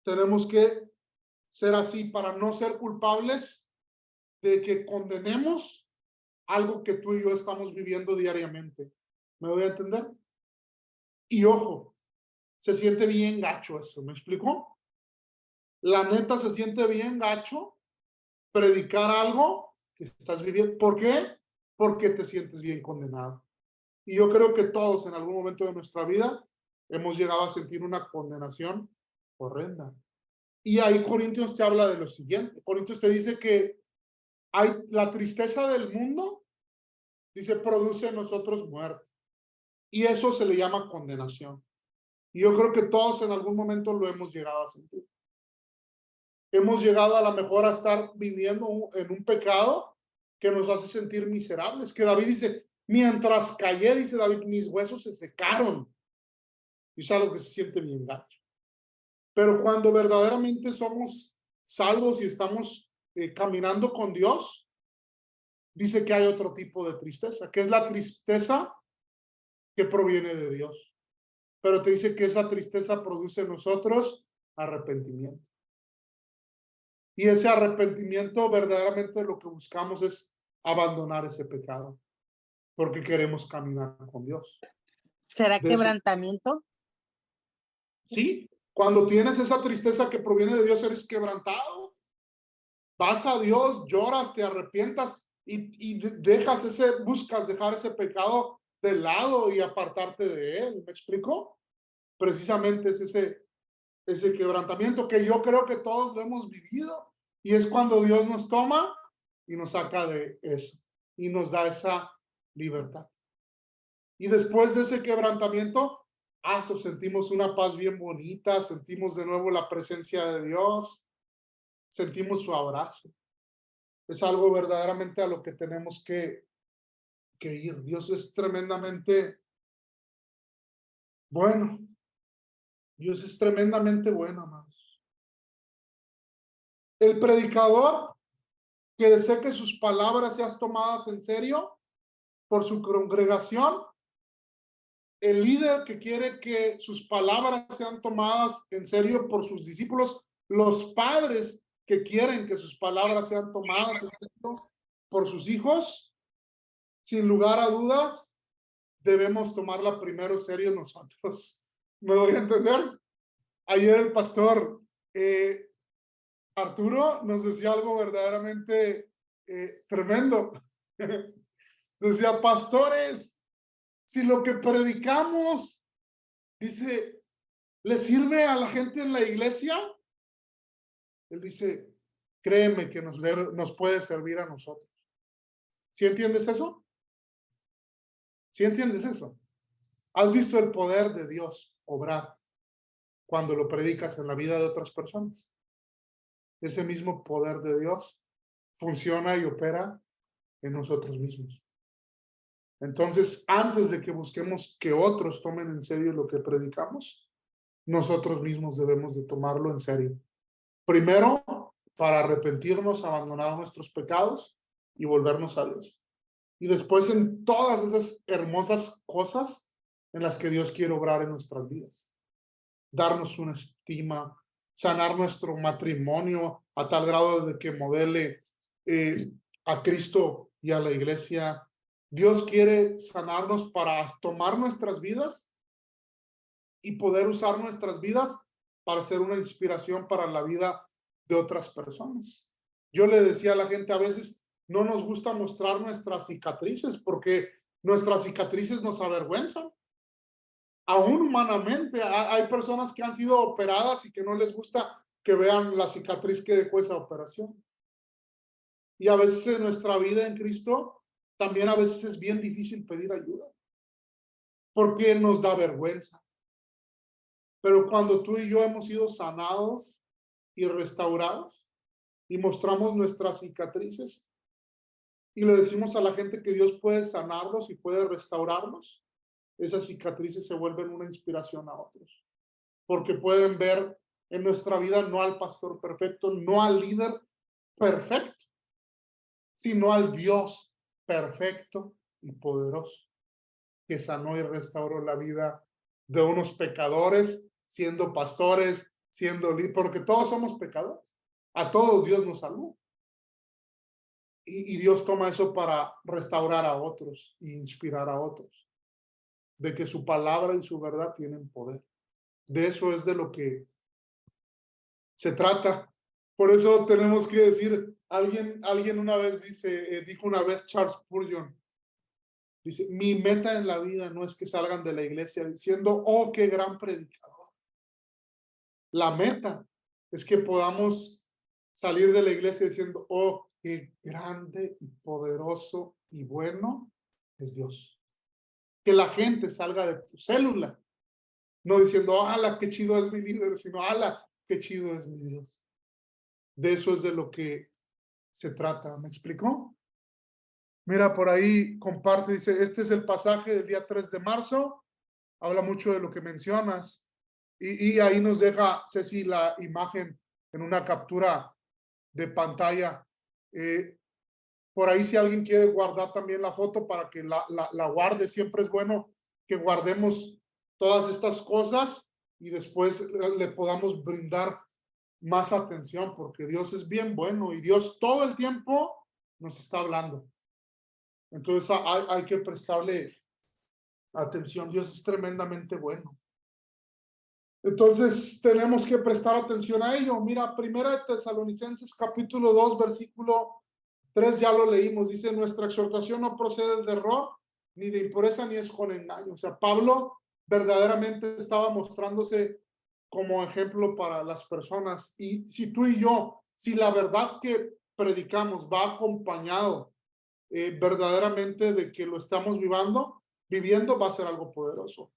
Tenemos que ser así para no ser culpables de que condenemos algo que tú y yo estamos viviendo diariamente. ¿Me doy a entender? Y ojo, se siente bien gacho eso, ¿me explico? La neta se siente bien gacho predicar algo que estás viviendo. ¿Por qué? Porque te sientes bien condenado. Y yo creo que todos en algún momento de nuestra vida hemos llegado a sentir una condenación horrenda. Y ahí Corintios te habla de lo siguiente. Corintios te dice que hay la tristeza del mundo, dice, produce en nosotros muerte. Y eso se le llama condenación. Y yo creo que todos en algún momento lo hemos llegado a sentir. Hemos llegado a lo mejor a estar viviendo en un pecado que nos hace sentir miserables. Que David dice, mientras callé, dice David, mis huesos se secaron. Y es algo que se siente bien gacho. Pero cuando verdaderamente somos salvos y estamos caminando con Dios, dice que hay otro tipo de tristeza, que es la tristeza que proviene de Dios. Pero te dice que esa tristeza produce en nosotros arrepentimiento. Y ese arrepentimiento verdaderamente lo que buscamos es abandonar ese pecado, porque queremos caminar con Dios. ¿Será quebrantamiento? Sí, cuando tienes esa tristeza que proviene de Dios, eres quebrantado. Vas a Dios, lloras, te arrepientas y buscas dejar ese pecado de lado y apartarte de él. ¿Me explico? Precisamente es ese quebrantamiento que yo creo que todos lo hemos vivido, y es cuando Dios nos toma y nos saca de eso y nos da esa libertad. Y después de ese quebrantamiento, sentimos una paz bien bonita, sentimos de nuevo la presencia de Dios, sentimos su abrazo. Es algo verdaderamente a lo que tenemos que ir. Dios es tremendamente bueno. Dios es tremendamente bueno, amados. El predicador que desea que sus palabras sean tomadas en serio por su congregación, el líder que quiere que sus palabras sean tomadas en serio por sus discípulos, los padres que quieren que sus palabras sean tomadas en serio por sus hijos, sin lugar a dudas, debemos tomarla primero en serio nosotros. ¿Me doy a entender? Ayer el pastor Arturo nos decía algo verdaderamente tremendo. Decía, pastores, si lo que predicamos, dice, ¿le sirve a la gente en la iglesia? Él dice, créeme que nos puede servir a nosotros. ¿Sí entiendes eso? ¿Sí entiendes eso? ¿Has visto el poder de Dios obrar cuando lo predicas en la vida de otras personas? Ese mismo poder de Dios funciona y opera en nosotros mismos. Entonces, antes de que busquemos que otros tomen en serio lo que predicamos, nosotros mismos debemos de tomarlo en serio. Primero, para arrepentirnos, abandonar nuestros pecados y volvernos a Dios. Y después en todas esas hermosas cosas en las que Dios quiere obrar en nuestras vidas. Darnos una estima, sanar nuestro matrimonio a tal grado de que modele a Cristo y a la iglesia. Dios quiere sanarnos para tomar nuestras vidas y poder usar nuestras vidas para ser una inspiración para la vida de otras personas. Yo le decía a la gente, a veces no nos gusta mostrar nuestras cicatrices porque nuestras cicatrices nos avergüenzan. Aún humanamente hay personas que han sido operadas y que no les gusta que vean la cicatriz que dejó esa operación. Y a veces en nuestra vida en Cristo también a veces es bien difícil pedir ayuda porque nos da vergüenza. Pero cuando tú y yo hemos sido sanados y restaurados y mostramos nuestras cicatrices y le decimos a la gente que Dios puede sanarlos y puede restaurarlos, esas cicatrices se vuelven una inspiración a otros. Porque pueden ver en nuestra vida no al pastor perfecto, no al líder perfecto, sino al Dios perfecto y poderoso que sanó y restauró la vida de unos pecadores, siendo pastores, siendo líderes, porque todos somos pecadores. A todos Dios nos salvó. Y Dios toma eso para restaurar a otros e inspirar a otros, de que su palabra y su verdad tienen poder. De eso es de lo que se trata. Por eso tenemos que decir, alguien una vez dijo una vez Charles Spurgeon, dice, mi meta en la vida no es que salgan de la iglesia diciendo, oh, qué gran predicador. La meta es que podamos salir de la iglesia diciendo, oh, qué grande y poderoso y bueno es Dios. Que la gente salga de tu célula, no diciendo, ala, qué chido es mi líder, sino, ala, qué chido es mi Dios. De eso es de lo que se trata. ¿Me explicó? Mira, por ahí comparte, dice, este es el pasaje del día 3 de marzo. Habla mucho de lo que mencionas. Y ahí nos deja Ceci la imagen en una captura de pantalla. Por ahí si alguien quiere guardar también la foto para que la guarde, siempre es bueno que guardemos todas estas cosas y después le podamos brindar más atención porque Dios es bien bueno y Dios todo el tiempo nos está hablando. Entonces hay que prestarle atención. Dios es tremendamente bueno. Entonces tenemos que prestar atención a ello. Mira, Primera de Tesalonicenses capítulo 2 versículo 3 ya lo leímos. Dice, nuestra exhortación no procede de error, ni de impureza, ni es con engaño. O sea, Pablo verdaderamente estaba mostrándose como ejemplo para las personas. Y si tú y yo, si la verdad que predicamos va acompañado verdaderamente de que lo estamos viviendo, va a ser algo poderoso.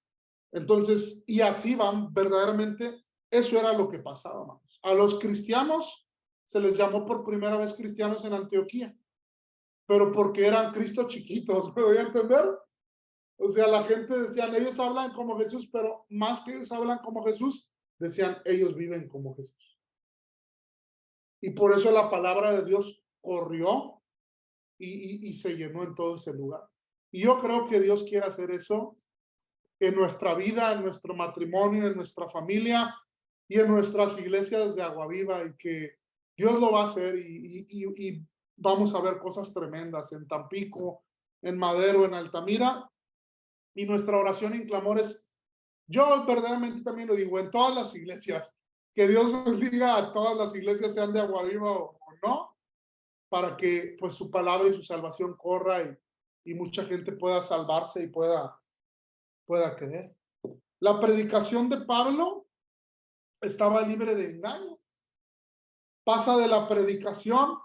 Entonces, y así van, verdaderamente, eso era lo que pasaba, vamos. A los cristianos se les llamó por primera vez cristianos en Antioquía, pero porque eran Cristo chiquitos, ¿me voy a entender? O sea, la gente decían, ellos hablan como Jesús, pero más que ellos hablan como Jesús, decían, ellos viven como Jesús. Y por eso la palabra de Dios corrió y se llenó en todo ese lugar. Y yo creo que Dios quiere hacer eso en nuestra vida, en nuestro matrimonio, en nuestra familia y en nuestras iglesias de Agua Viva, y que Dios lo va a hacer y vamos a ver cosas tremendas en Tampico, en Madero, en Altamira. Y nuestra oración y clamor es, yo verdaderamente también lo digo, en todas las iglesias, que Dios bendiga a todas las iglesias, sean de Agua Viva o no, para que pues su palabra y su salvación corra y mucha gente pueda salvarse y pueda creer. La predicación de Pablo estaba libre de engaño. Pasa de la predicación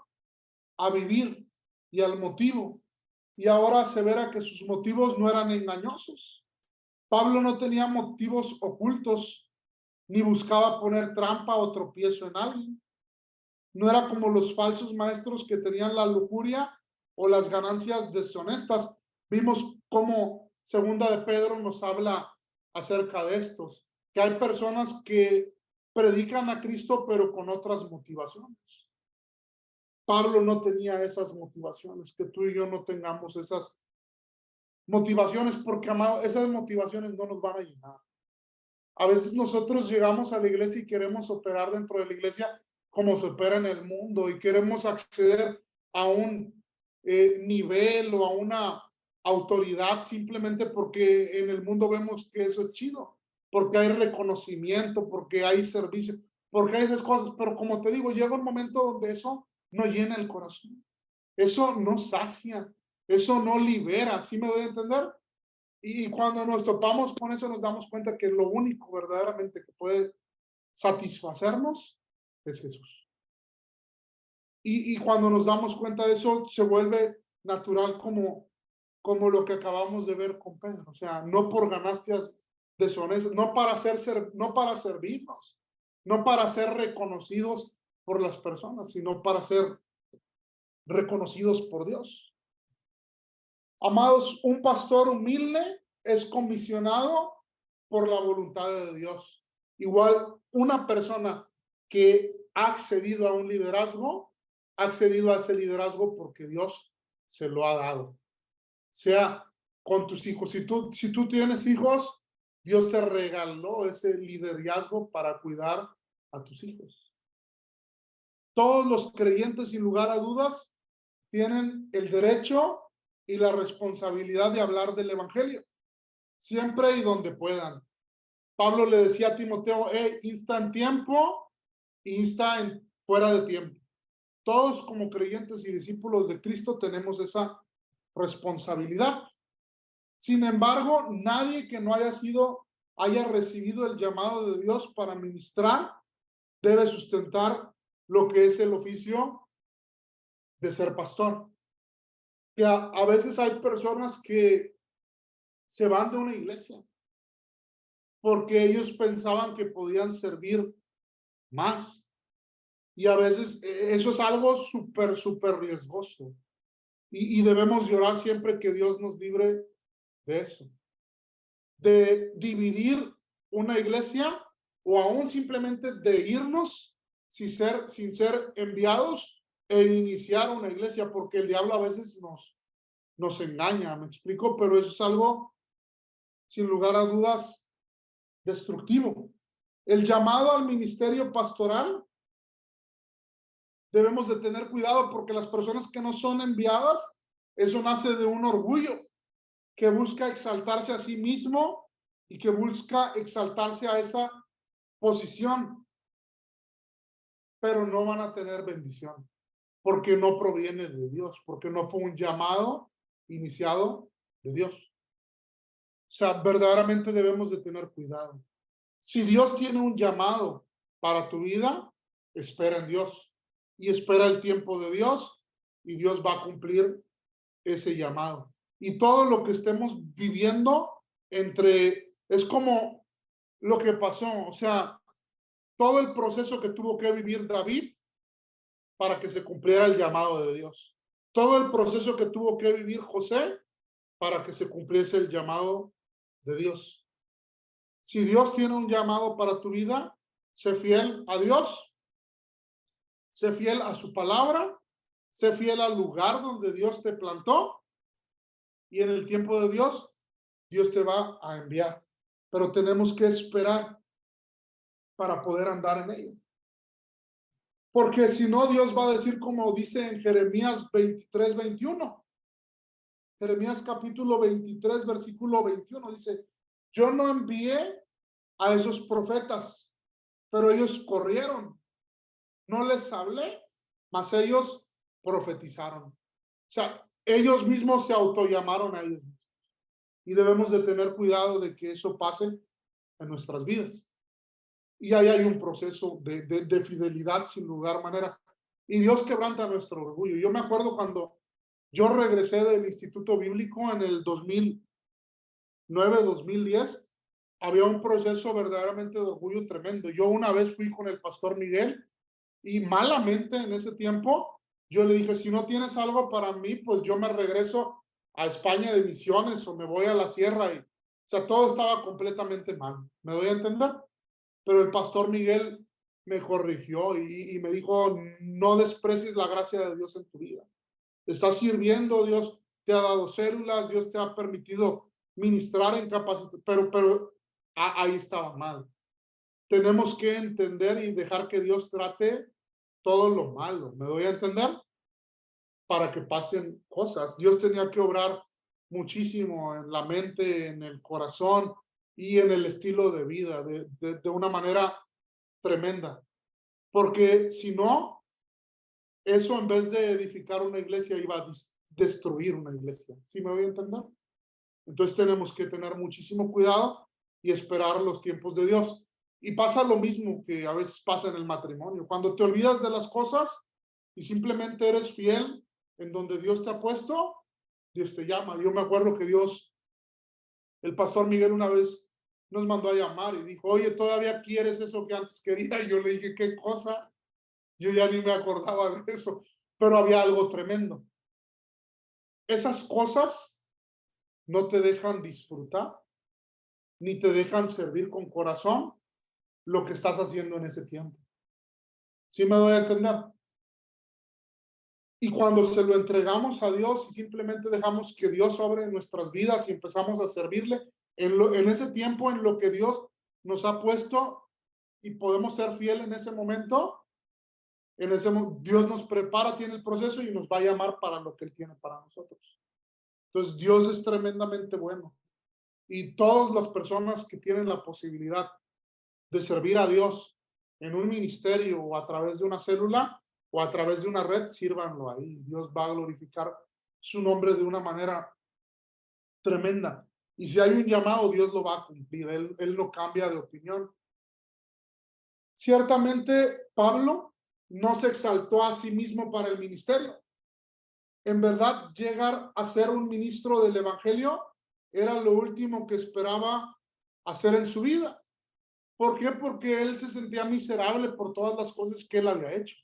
a vivir y al motivo. Y ahora asevera que sus motivos no eran engañosos. Pablo no tenía motivos ocultos, ni buscaba poner trampa o tropiezo en alguien. No era como los falsos maestros que tenían la lujuria o las ganancias deshonestas. Vimos cómo Segunda de Pedro nos habla acerca de estos, que hay personas que predican a Cristo pero con otras motivaciones. Pablo no tenía esas motivaciones, que tú y yo no tengamos esas motivaciones, porque, amado, esas motivaciones no nos van a llenar. A veces nosotros llegamos a la iglesia y queremos operar dentro de la iglesia como se opera en el mundo, y queremos acceder a un nivel o a una autoridad simplemente porque en el mundo vemos que eso es chido, porque hay reconocimiento, porque hay servicio, porque hay esas cosas. Pero como te digo, llega un momento donde eso no llena el corazón, eso no sacia, eso no libera. ¿Sí me doy a entender? Y cuando nos topamos con eso, nos damos cuenta que lo único verdaderamente que puede satisfacernos es Jesús. Y cuando nos damos cuenta de eso, se vuelve natural, como lo que acabamos de ver con Pedro. O sea, no por ganancias deshonestas, no para servirnos, no para ser reconocidos por las personas, sino para ser reconocidos por Dios. Amados, un pastor humilde es comisionado por la voluntad de Dios. Igual, una persona que ha accedido a un liderazgo, ha accedido a ese liderazgo porque Dios se lo ha dado. Sea con tus hijos. Si tú tienes hijos, Dios te regaló ese liderazgo para cuidar a tus hijos. Todos los creyentes, sin lugar a dudas, tienen el derecho y la responsabilidad de hablar del evangelio, siempre y donde puedan. Pablo le decía a Timoteo, insta en tiempo, insta en fuera de tiempo. Todos como creyentes y discípulos de Cristo tenemos esa responsabilidad. Sin embargo, nadie que no haya recibido el llamado de Dios para ministrar debe sustentar lo que es el oficio de ser pastor. Que a veces hay personas que se van de una iglesia porque ellos pensaban que podían servir más. Y a veces eso es algo súper riesgoso. Y debemos llorar siempre que Dios nos libre de eso. De dividir una iglesia, o aún simplemente de irnos sin ser enviados e iniciar una iglesia, porque el diablo a veces nos engaña, ¿me explico? Pero eso es algo, sin lugar a dudas, destructivo. El llamado al ministerio pastoral, debemos de tener cuidado, porque las personas que no son enviadas, eso nace de un orgullo que busca exaltarse a sí mismo y que busca exaltarse a esa posición, pero no van a tener bendición, porque no proviene de Dios, porque no fue un llamado iniciado de Dios. O sea, verdaderamente debemos de tener cuidado. Si Dios tiene un llamado para tu vida, espera en Dios y espera el tiempo de Dios, y Dios va a cumplir ese llamado. Y todo lo que estemos viviendo es como lo que pasó, o sea, todo el proceso que tuvo que vivir David para que se cumpliera el llamado de Dios. Todo el proceso que tuvo que vivir José para que se cumpliese el llamado de Dios. Si Dios tiene un llamado para tu vida, sé fiel a Dios, sé fiel a su palabra, sé fiel al lugar donde Dios te plantó, y en el tiempo de Dios, Dios te va a enviar. Pero tenemos que esperar para poder andar en ello. Porque si no, Dios va a decir como dice en Jeremías 23:21. Jeremías capítulo 23, versículo 21, dice, yo no envié a esos profetas, pero ellos corrieron. No les hablé, mas ellos profetizaron. O sea, ellos mismos se autollamaron a ellos mismos. Y debemos de tener cuidado de que eso pase en nuestras vidas. Y ahí hay un proceso de fidelidad sin lugar manera. Y Dios quebranta nuestro orgullo. Yo me acuerdo cuando yo regresé del Instituto Bíblico en el 2009, 2010, había un proceso verdaderamente de orgullo tremendo. Yo una vez fui con el pastor Miguel y malamente en ese tiempo yo le dije, si no tienes algo para mí, pues yo me regreso a España de misiones o me voy a la sierra. O sea, todo estaba completamente mal. ¿Me doy a entender? Pero el pastor Miguel me corrigió y me dijo, no desprecies la gracia de Dios en tu vida. Estás sirviendo, Dios te ha dado células, Dios te ha permitido ministrar en capacidad, pero ahí estaba mal. Tenemos que entender y dejar que Dios trate todo lo malo. ¿Me doy a entender? Para que pasen cosas. Dios tenía que obrar muchísimo en la mente, en el corazón y en el estilo de vida de una manera tremenda. Porque si no, eso en vez de edificar una iglesia iba a destruir una iglesia. ¿Sí me voy a entender? Entonces tenemos que tener muchísimo cuidado y esperar los tiempos de Dios. Y pasa lo mismo que a veces pasa en el matrimonio. Cuando te olvidas de las cosas y simplemente eres fiel en donde Dios te ha puesto, Dios te llama. Yo me acuerdo que el pastor Miguel una vez nos mandó a llamar y dijo, oye, ¿todavía quieres eso que antes quería? Y yo le dije, ¿qué cosa? Yo ya ni me acordaba de eso, pero había algo tremendo. Esas cosas no te dejan disfrutar, ni te dejan servir con corazón lo que estás haciendo en ese tiempo. ¿Sí me doy a entender? Y cuando se lo entregamos a Dios y simplemente dejamos que Dios obre en nuestras vidas y empezamos a servirle, en ese tiempo en lo que Dios nos ha puesto y podemos ser fiel en ese momento, Dios nos prepara, tiene el proceso y nos va a llamar para lo que Él tiene para nosotros. Entonces Dios es tremendamente bueno. Y todas las personas que tienen la posibilidad de servir a Dios en un ministerio o a través de una célula o a través de una red, sírvanlo ahí. Dios va a glorificar su nombre de una manera tremenda. Y si hay un llamado, Dios lo va a cumplir. Él no cambia de opinión. Ciertamente, Pablo no se exaltó a sí mismo para el ministerio. En verdad, llegar a ser un ministro del evangelio era lo último que esperaba hacer en su vida. ¿Por qué? Porque él se sentía miserable por todas las cosas que él había hecho.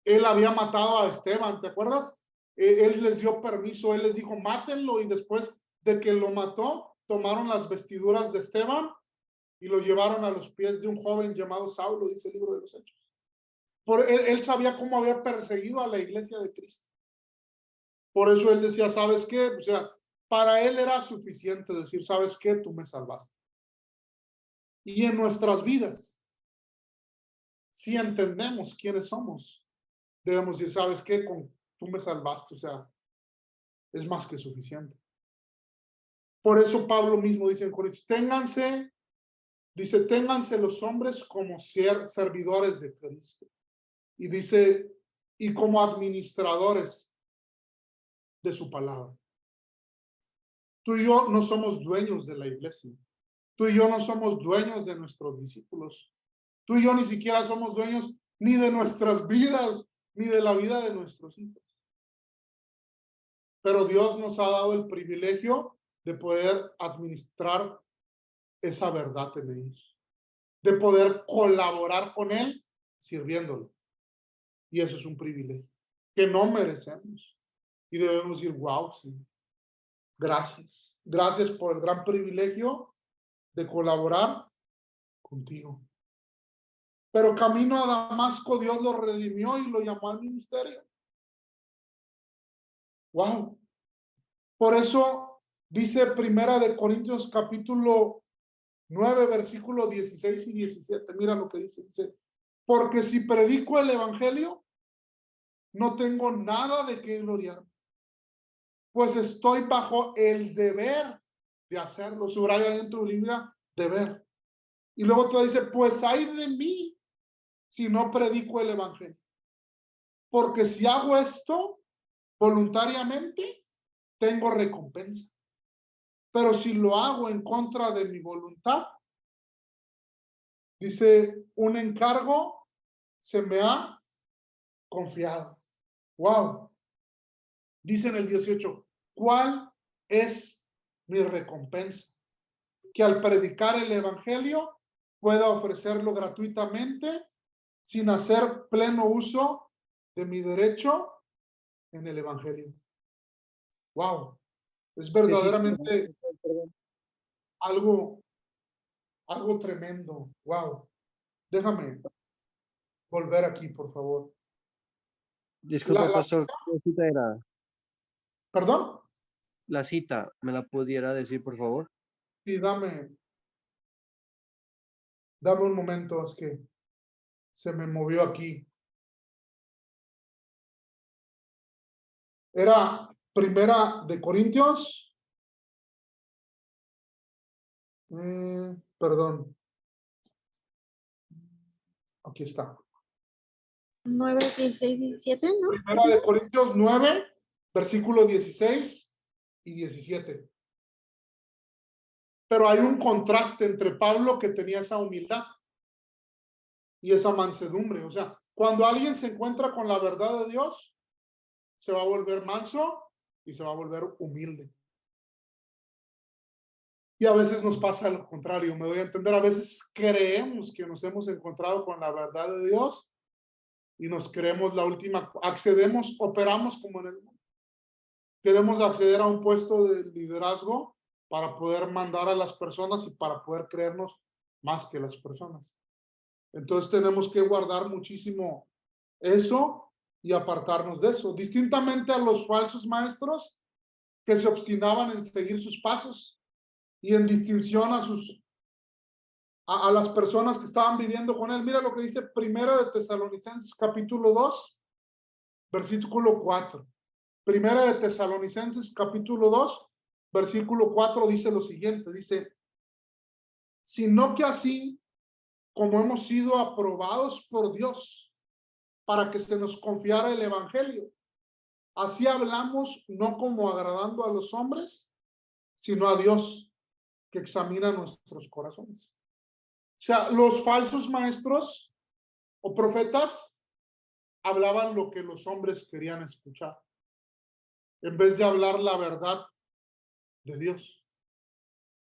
Él había matado a Esteban, ¿te acuerdas? Él les dio permiso, él les dijo, mátenlo, y después de que lo mató, tomaron las vestiduras de Esteban y lo llevaron a los pies de un joven llamado Saulo, dice el libro de los Hechos. Él sabía cómo había perseguido a la iglesia de Cristo. Por eso él decía, ¿sabes qué? O sea, para él era suficiente decir, ¿sabes qué? Tú me salvaste. Y en nuestras vidas, si entendemos quiénes somos, debemos decir, ¿sabes qué? Tú me salvaste, o sea, es más que suficiente. Por eso Pablo mismo dice en Corintios, ténganse los hombres como servidores de Cristo. Y dice, y como administradores de su palabra. Tú y yo no somos dueños de la iglesia. Tú y yo no somos dueños de nuestros discípulos. Tú y yo ni siquiera somos dueños ni de nuestras vidas, ni de la vida de nuestros hijos. Pero Dios nos ha dado el privilegio de poder administrar esa verdad en ellos, de poder colaborar con Él sirviéndolo. Y eso es un privilegio que no merecemos. Y debemos decir, wow, Señor, gracias. Gracias por el gran privilegio de colaborar contigo. Pero camino a Damasco, Dios lo redimió y lo llamó al ministerio. Wow. Por eso dice Primera de Corintios capítulo 9, versículo 16 y 17. Mira lo que dice. Dice, porque si predico el evangelio, no tengo nada de qué gloriarme, pues estoy bajo el deber de hacerlo. Subraya en tu Biblia, deber. Y luego te dice, pues ay de mí si no predico el evangelio. Porque si hago esto voluntariamente, tengo recompensa. Pero si lo hago en contra de mi voluntad, dice, un encargo se me ha confiado. Wow. Dice en el 18, ¿cuál es mi recompensa? Que al predicar el evangelio pueda ofrecerlo gratuitamente sin hacer pleno uso de mi derecho en el evangelio. Wow. Es verdaderamente algo tremendo. Wow. Déjame volver aquí, por favor. Disculpe, pastor, ¿qué cita era? ¿Perdón? La cita, ¿me la pudiera decir, por favor? Sí, dame un momento, es que se me movió aquí. Era Primera de Corintios. Perdón. Aquí está. 9, 16, 17, ¿no? Primera de Corintios 9, versículos 16 y 17. Pero hay un contraste entre Pablo, que tenía esa humildad, y esa mansedumbre. O sea, cuando alguien se encuentra con la verdad de Dios, se va a volver manso y se va a volver humilde. Y a veces nos pasa lo contrario, me doy a entender. A veces creemos que nos hemos encontrado con la verdad de Dios y nos creemos la última, accedemos, operamos como en el mundo. Queremos acceder a un puesto de liderazgo para poder mandar a las personas y para poder creernos más que las personas. Entonces tenemos que guardar muchísimo eso y apartarnos de eso. Distintamente a los falsos maestros que se obstinaban en seguir sus pasos y en distinción a las personas que estaban viviendo con él. Mira lo que dice Primera de Tesalonicenses capítulo 2, versículo 4. Primera de Tesalonicenses capítulo 2, versículo 4 dice lo siguiente, dice, sino que así como hemos sido aprobados por Dios para que se nos confiara el evangelio, así hablamos no como agradando a los hombres, sino a Dios que examina nuestros corazones. O sea, los falsos maestros o profetas hablaban lo que los hombres querían escuchar, en vez de hablar la verdad de Dios.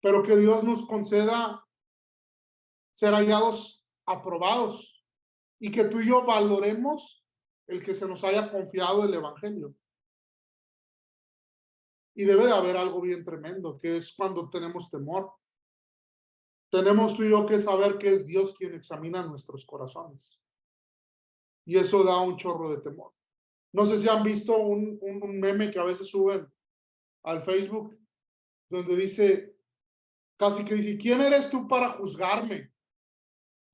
Pero que Dios nos conceda ser hallados aprobados y que tú y yo valoremos el que se nos haya confiado el evangelio. Y debe de haber algo bien tremendo, que es cuando tenemos temor. Tenemos tú y yo que saber que es Dios quien examina nuestros corazones. Y eso da un chorro de temor. No sé si han visto un meme que a veces suben al Facebook, donde dice, casi que dice, ¿quién eres tú para juzgarme?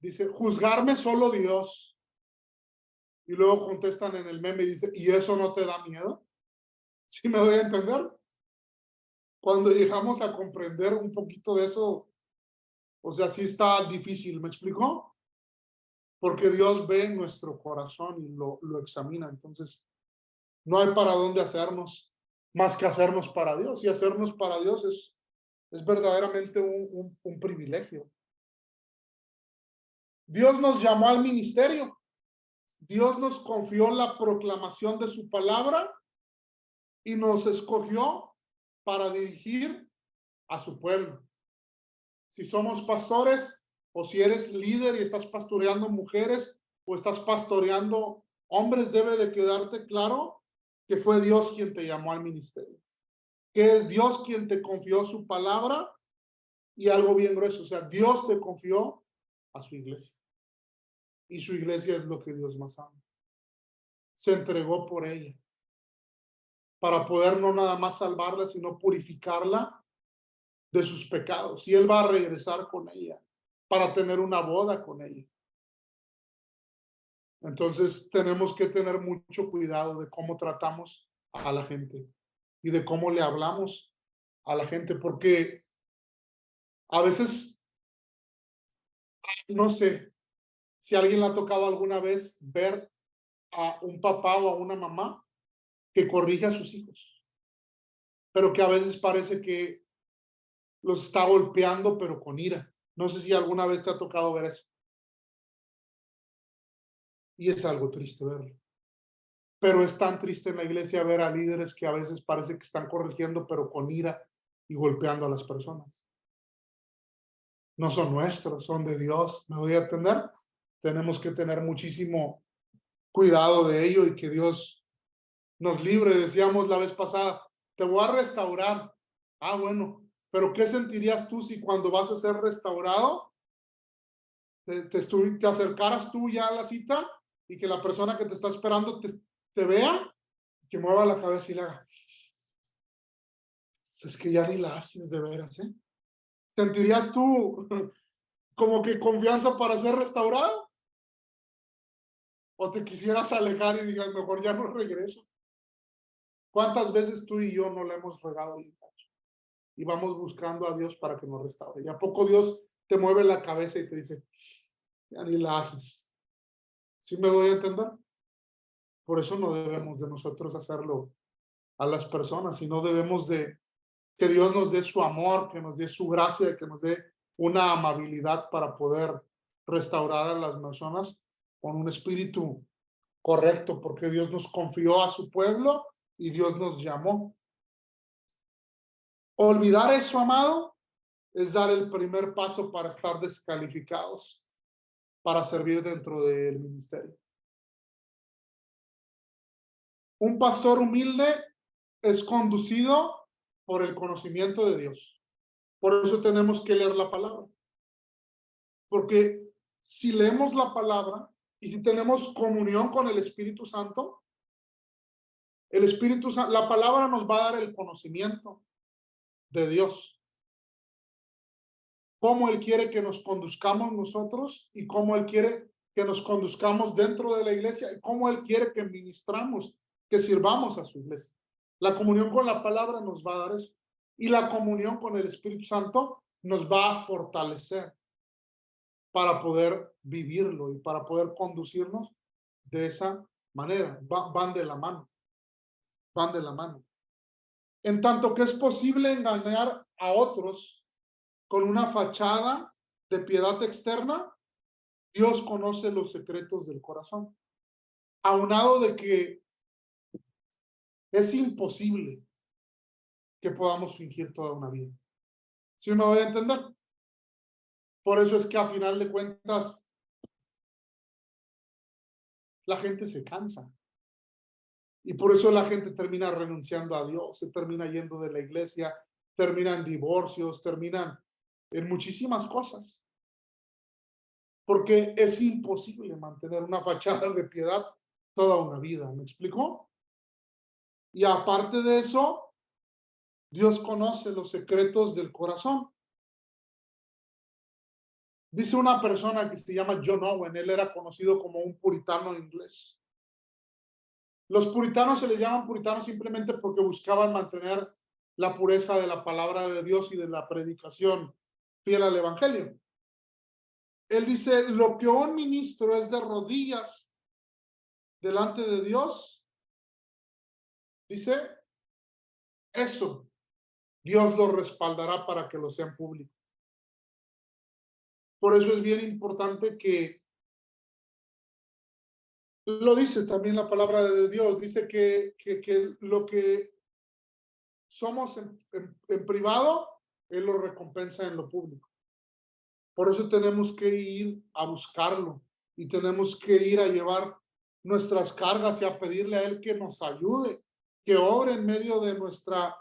Dice, juzgarme solo Dios. Y luego contestan en el meme y dice, ¿y eso no te da miedo? ¿Sí me doy a entender? Cuando llegamos a comprender un poquito de eso, o sea, sí está difícil, ¿me explicó? Porque Dios ve nuestro corazón y lo examina. Entonces, no hay para dónde hacernos más que hacernos para Dios. Y hacernos para Dios es verdaderamente un privilegio. Dios nos llamó al ministerio. Dios nos confió la proclamación de su palabra y nos escogió para dirigir a su pueblo. Si somos pastores o si eres líder y estás pastoreando mujeres o estás pastoreando hombres, debe de quedarte claro que fue Dios quien te llamó al ministerio, que es Dios quien te confió su palabra y algo bien grueso, o sea, Dios te confió a su iglesia y su iglesia es lo que Dios más ama. Se entregó por ella para poder no nada más salvarla, sino purificarla de sus pecados. Y Él va a regresar con ella para tener una boda con ella. Entonces tenemos que tener mucho cuidado de cómo tratamos a la gente y de cómo le hablamos a la gente, porque a veces, no sé si a alguien le ha tocado alguna vez ver a un papá o a una mamá que corrige a sus hijos, pero que a veces parece que los está golpeando, pero con ira. No sé si alguna vez te ha tocado ver eso. Y es algo triste verlo. Pero es tan triste en la iglesia ver a líderes que a veces parece que están corrigiendo, pero con ira y golpeando a las personas. No son nuestros, son de Dios. ¿Me doy a entender? Tenemos que tener muchísimo cuidado de ello y que Dios nos libre. Decíamos la vez pasada, te voy a restaurar. Ah, bueno, pero ¿qué sentirías tú si cuando vas a ser restaurado te acercaras tú ya a la cita y que la persona que te está esperando te vea, que mueva la cabeza y le haga? Es que ya ni la haces de veras, ¿eh? ¿Sentirías tú como que confianza para ser restaurado? ¿O te quisieras alejar y digas, mejor ya no regreso? ¿Cuántas veces tú y yo no le hemos regado y vamos buscando a Dios para que nos restaure? ¿Y a poco Dios te mueve la cabeza y te dice, ya ni la haces? ¿Sí me doy a entender? Por eso no debemos de nosotros hacerlo a las personas, sino debemos de que Dios nos dé su amor, que nos dé su gracia, que nos dé una amabilidad para poder restaurar a las personas con un espíritu correcto, porque Dios nos confió a su pueblo y Dios nos llamó. Olvidar eso, amado, es dar el primer paso para estar descalificados para servir dentro del ministerio. Un pastor humilde es conducido por el conocimiento de Dios. Por eso tenemos que leer la palabra. Porque si leemos la palabra y si tenemos comunión con el Espíritu Santo, la palabra nos va a dar el conocimiento de Dios. Cómo Él quiere que nos conduzcamos nosotros y cómo Él quiere que nos conduzcamos dentro de la iglesia y cómo Él quiere que ministramos, que sirvamos a su iglesia. La comunión con la palabra nos va a dar eso. Y la comunión con el Espíritu Santo nos va a fortalecer para poder vivirlo y para poder conducirnos de esa manera. Van de la mano. Van de la mano. En tanto que es posible engañar a otros con una fachada de piedad externa, Dios conoce los secretos del corazón. Aunado de que es imposible que podamos fingir toda una vida. ¿Sí uno debe entender? Por eso es que a final de cuentas la gente se cansa. Y por eso la gente termina renunciando a Dios, se termina yendo de la iglesia, terminan divorcios, terminan en muchísimas cosas. Porque es imposible mantener una fachada de piedad toda una vida. ¿Me explicó? Y aparte de eso, Dios conoce los secretos del corazón. Dice una persona que se llama John Owen, él era conocido como un puritano inglés. Los puritanos se les llaman puritanos simplemente porque buscaban mantener la pureza de la palabra de Dios y de la predicación fiel al evangelio. Él dice, lo que un ministro es de rodillas delante de Dios, dice, eso Dios lo respaldará para que lo sea en público. Por eso es bien importante que, lo dice también la palabra de Dios, dice que lo que somos en privado, Él lo recompensa en lo público. Por eso tenemos que ir a buscarlo y tenemos que ir a llevar nuestras cargas y a pedirle a Él que nos ayude, que obre en medio de nuestra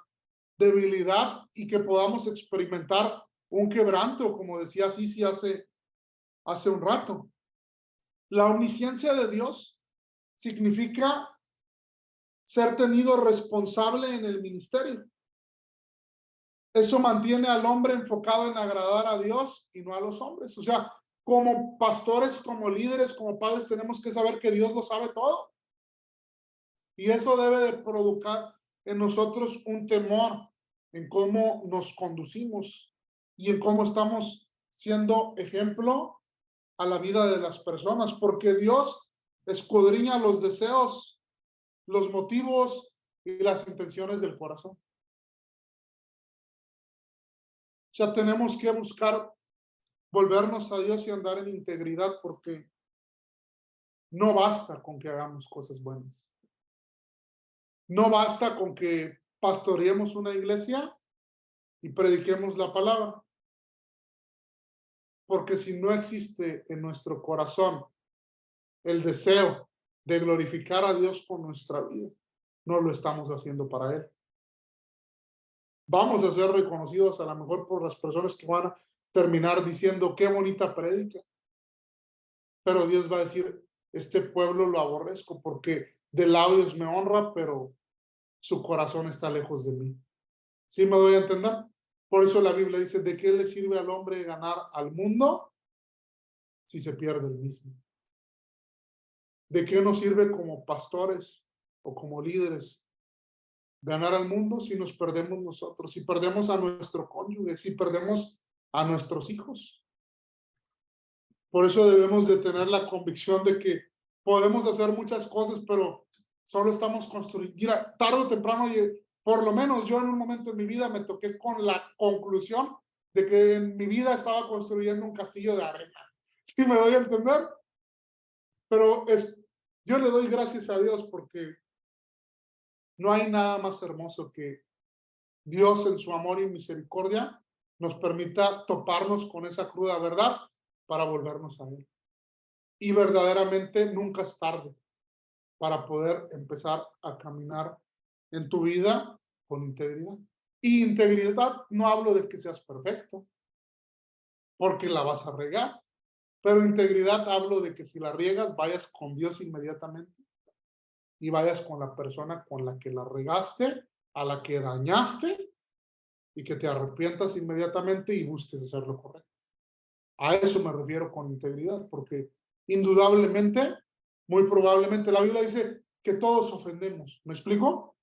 debilidad y que podamos experimentar un quebranto, como decía Sisi hace un rato. La omnisciencia de Dios significa ser tenido responsable en el ministerio. Eso mantiene al hombre enfocado en agradar a Dios y no a los hombres. O sea, como pastores, como líderes, como padres, tenemos que saber que Dios lo sabe todo. Y eso debe de provocar en nosotros un temor en cómo nos conducimos y en cómo estamos siendo ejemplo a la vida de las personas, porque Dios escudriña los deseos, los motivos y las intenciones del corazón. O sea, tenemos que buscar volvernos a Dios y andar en integridad, porque no basta con que hagamos cosas buenas. No basta con que pastoreemos una iglesia y prediquemos la palabra. Porque si no existe en nuestro corazón el deseo de glorificar a Dios con nuestra vida, no lo estamos haciendo para Él. Vamos a ser reconocidos a lo mejor por las personas que van a terminar diciendo qué bonita prédica. Pero Dios va a decir, este pueblo lo aborrezco porque de labios me honra, pero su corazón está lejos de mí. ¿Sí me doy a entender? Por eso la Biblia dice, ¿de qué le sirve al hombre ganar al mundo si se pierde el mismo? ¿De qué nos sirve como pastores o como líderes ganar al mundo si nos perdemos nosotros, si perdemos a nuestro cónyuge, si perdemos a nuestros hijos? Por eso debemos de tener la convicción de que podemos hacer muchas cosas, pero solo estamos construyendo. Mira, tarde o temprano, por lo menos yo en un momento en mi vida me toqué con la conclusión de que en mi vida estaba construyendo un castillo de arena. ¿Sí me doy a entender? Pero yo le doy gracias a Dios porque no hay nada más hermoso que Dios en su amor y misericordia nos permita toparnos con esa cruda verdad para volvernos a Él. Y verdaderamente nunca es tarde para poder empezar a caminar en tu vida con integridad. Y integridad no hablo de que seas perfecto, porque la vas a regar. Pero integridad hablo de que si la riegas, vayas con Dios inmediatamente y vayas con la persona con la que la regaste, a la que dañaste, y que te arrepientas inmediatamente y busques hacer lo correcto. A eso me refiero con integridad, porque indudablemente, muy probablemente, la Biblia dice que todos ofendemos. ¿Me explico?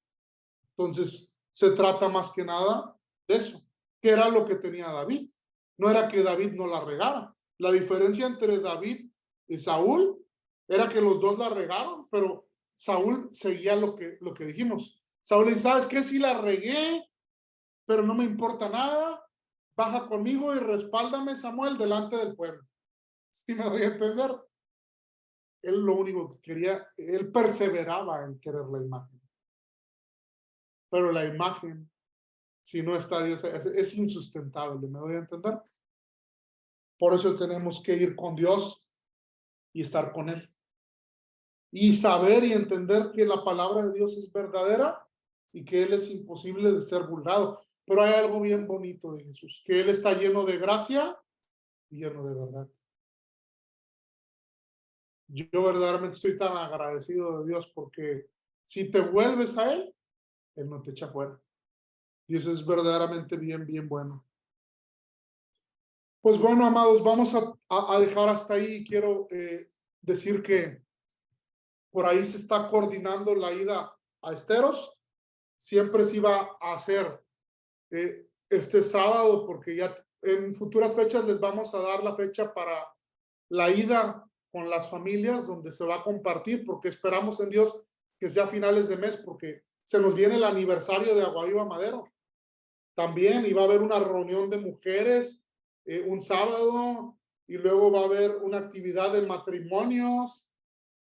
Entonces, se trata más que nada de eso. ¿Qué era lo que tenía David? No era que David no la regara. La diferencia entre David y Saúl era que los dos la regaron, pero Saúl seguía lo que dijimos. Saúl dice, ¿sabes qué? Sí la regué, pero no me importa nada. Baja conmigo y respáldame, Samuel, delante del pueblo. ¿Sí me doy a entender? Él lo único que quería, él perseveraba en querer la imagen. Pero la imagen, si no está Dios, es insustentable, ¿me doy a entender? Por eso tenemos que ir con Dios y estar con Él. Y saber y entender que la palabra de Dios es verdadera y que Él es imposible de ser burlado. Pero hay algo bien bonito de Jesús, que Él está lleno de gracia y lleno de verdad. Yo verdaderamente estoy tan agradecido de Dios porque si te vuelves a Él, Él no te echa fuera. Dios es verdaderamente bien bueno. Pues bueno, amados, vamos a dejar hasta ahí. Quiero decir que por ahí se está coordinando la ida a Esteros. Siempre se iba a hacer este sábado, porque ya en futuras fechas les vamos a dar la fecha para la ida con las familias, donde se va a compartir, porque esperamos en Dios que sea a finales de mes, porque se nos viene el aniversario de Agua Viva Madero. También iba a haber una reunión de mujeres un sábado, y luego va a haber una actividad de matrimonios,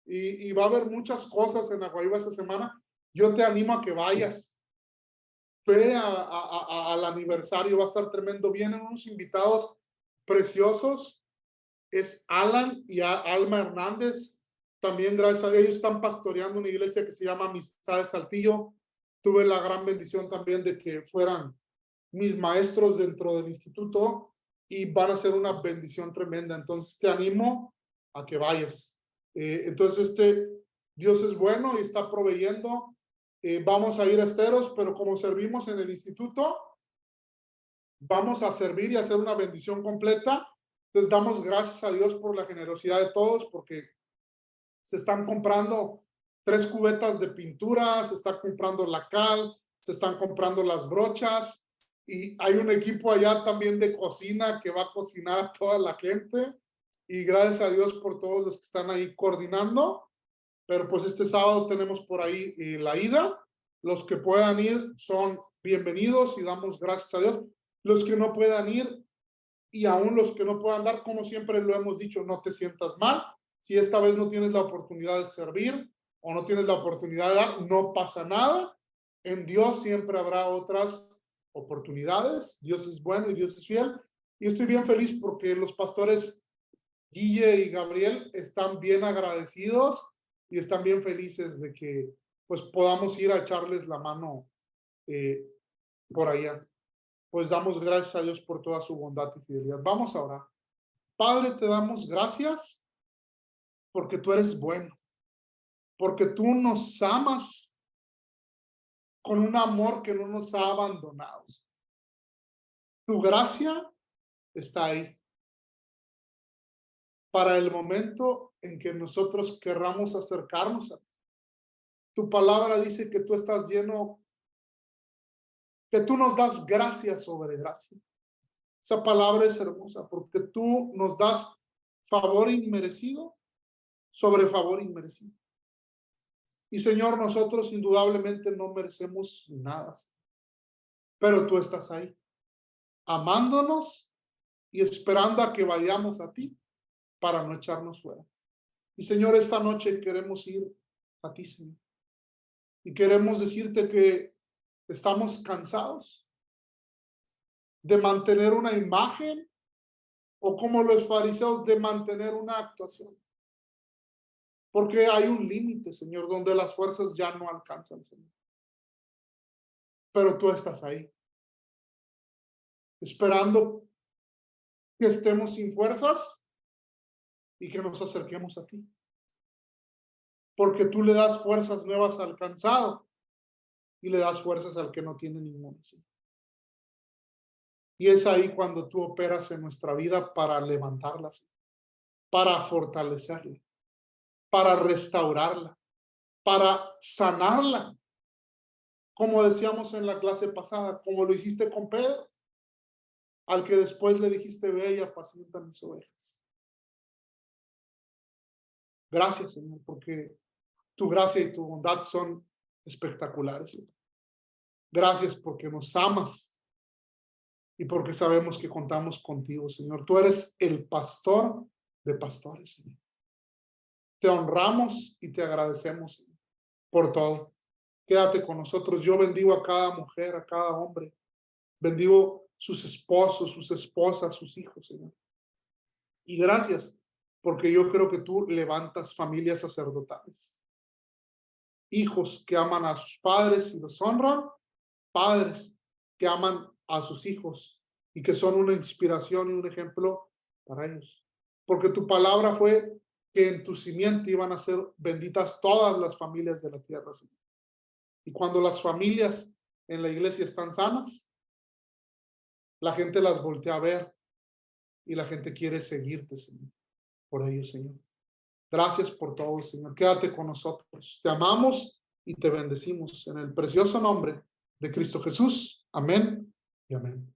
y va a haber muchas cosas en Agua Viva esta semana. Yo te animo a que vayas. Ve al aniversario, va a estar tremendo. Vienen unos invitados preciosos. Es Alan y Alma Hernández, También gracias a ellos están pastoreando una iglesia que se llama Amistad de Saltillo. Tuve la gran bendición también de que fueran mis maestros dentro del instituto y van a ser una bendición tremenda. Entonces te animo a que vayas. Entonces Dios es bueno y está proveyendo. Vamos a ir a Esteros, pero como servimos en el instituto, vamos a servir y hacer una bendición completa. Entonces damos gracias a Dios por la generosidad de todos, porque se están comprando 3 cubetas de pintura, se está comprando la cal, se están comprando las brochas, y hay un equipo allá también de cocina que va a cocinar a toda la gente, y gracias a Dios por todos los que están ahí coordinando. Pero pues este sábado tenemos por ahí la ida. Los que puedan ir son bienvenidos y damos gracias a Dios. Los que no puedan ir, y aún los que no puedan dar, como siempre lo hemos dicho, no te sientas mal. Si esta vez no tienes la oportunidad de servir o no tienes la oportunidad de dar, no pasa nada. En Dios siempre habrá otras oportunidades. Dios es bueno y Dios es fiel. Y estoy bien feliz porque los pastores Guille y Gabriel están bien agradecidos y están bien felices de que pues podamos ir a echarles la mano por allá. Pues damos gracias a Dios por toda su bondad y fidelidad. Vamos a orar. Padre, te damos gracias porque tú eres bueno, porque tú nos amas con un amor que no nos ha abandonado. Tu gracia está ahí para el momento en que nosotros querramos acercarnos a ti. Tu palabra dice que tú estás lleno, que tú nos das gracia sobre gracia. Esa palabra es hermosa porque tú nos das favor inmerecido sobre favor inmerecido. Y Señor, nosotros indudablemente no merecemos nada, pero tú estás ahí, amándonos y esperando a que vayamos a ti para no echarnos fuera. Y Señor, esta noche queremos ir a ti, Señor. Y queremos decirte que estamos cansados de mantener una imagen, o como los fariseos, de mantener una actuación. Porque hay un límite, Señor, donde las fuerzas ya no alcanzan, Señor. Pero tú estás ahí, esperando que estemos sin fuerzas y que nos acerquemos a ti. Porque tú le das fuerzas nuevas al cansado y le das fuerzas al que no tiene ninguna, Señor. Y es ahí cuando tú operas en nuestra vida para levantarlas, para fortalecerla, para restaurarla, para sanarla. Como decíamos en la clase pasada, como lo hiciste con Pedro, al que después le dijiste, ve y apacienta mis ovejas. Gracias, Señor, porque tu gracia y tu bondad son espectaculares, Señor. Gracias porque nos amas y porque sabemos que contamos contigo, Señor. Tú eres el pastor de pastores, Señor. Te honramos y te agradecemos, Señor, por todo. Quédate con nosotros. Yo bendigo a cada mujer, a cada hombre. Bendigo sus esposos, sus esposas, sus hijos, Señor. Y gracias, porque yo creo que tú levantas familias sacerdotales. Hijos que aman a sus padres y los honran. Padres que aman a sus hijos y que son una inspiración y un ejemplo para ellos. Porque tu palabra fue que en tu simiente iban a ser benditas todas las familias de la tierra, Señor. Y cuando las familias en la iglesia están sanas, la gente las voltea a ver y la gente quiere seguirte, Señor, por ello, Señor. Gracias por todo, Señor. Quédate con nosotros. Te amamos y te bendecimos en el precioso nombre de Cristo Jesús. Amén y amén.